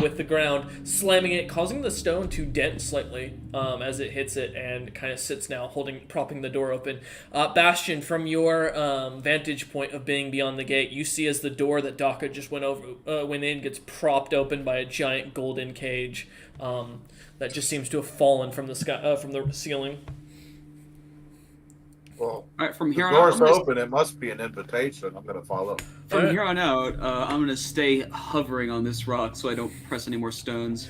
with the ground, slamming it, causing the stone to dent slightly as it hits it, and kind of sits now, propping the door open. Bastion, from your vantage point of being beyond the gate, you see as the door that Daka just went in gets propped open by a giant golden cage. That just seems to have fallen from the sky, from the ceiling. Well, All right, from the here on door's out, open. It must be an invitation. I'm gonna follow. from here on out, I'm gonna stay hovering on this rock so I don't press any more stones.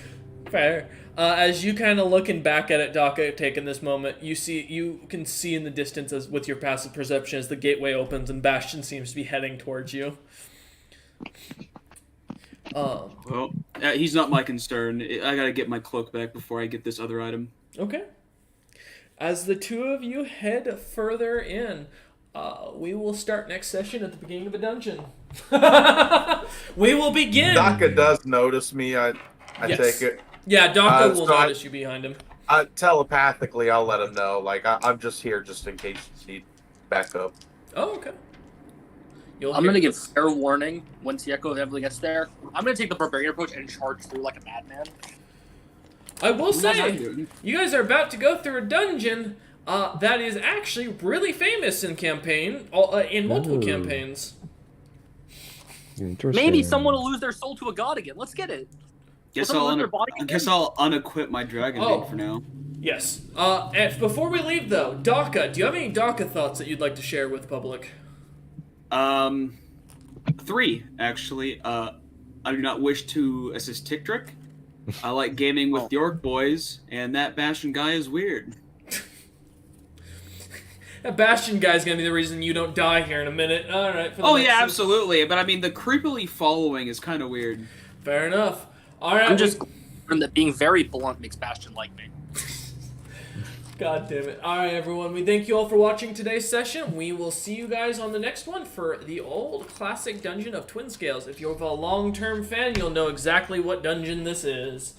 Fair. As you kind of looking back at it, Daka, taking this moment, you can see in the distance as with your passive perception as the gateway opens and Bastion seems to be heading towards you. Well, he's not my concern. I gotta get my cloak back before I get this other item. Okay. As the two of you head further in, we will start next session at the beginning of the dungeon. We will begin. Daka does notice me. I Yes. take it. Yeah, Daka will so notice you behind him. Telepathically, I'll let him know. Like I'm just here just in case you need backup. Oh, okay. I'm gonna give fair warning when Tieko eventually gets there. I'm gonna take the barbarian approach and charge through like a madman. I will That's what I'm say, doing. you guys are about to go through a dungeon that is actually really famous in in multiple Ooh. campaigns. Interesting. Maybe someone will lose their soul to a god again. Let's get it. Guess Will someone I'll lose their body I guess I'll unequip my dragon Oh. Bait for now. Yes. And before we leave, though, Daka, do you have any Daka thoughts that you'd like to share with the public? 3 actually. I do not wish to assist Ticktrick. I like gaming with the Orc boys, and that Bastion guy is weird. That Bastion guy's gonna be the reason you don't die here in a minute. All right. For the Oh next yeah, one. absolutely. But I mean, the creepily following is kind of weird. Fair enough. All right. I'm just learned that being very blunt makes Bastion like me. God damn it. All right, everyone. We thank you all for watching today's session. We will see you guys on the next one for the old classic dungeon of Twin Scales. If you're a long-term fan, you'll know exactly what dungeon this is.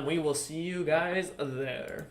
We will see you guys there.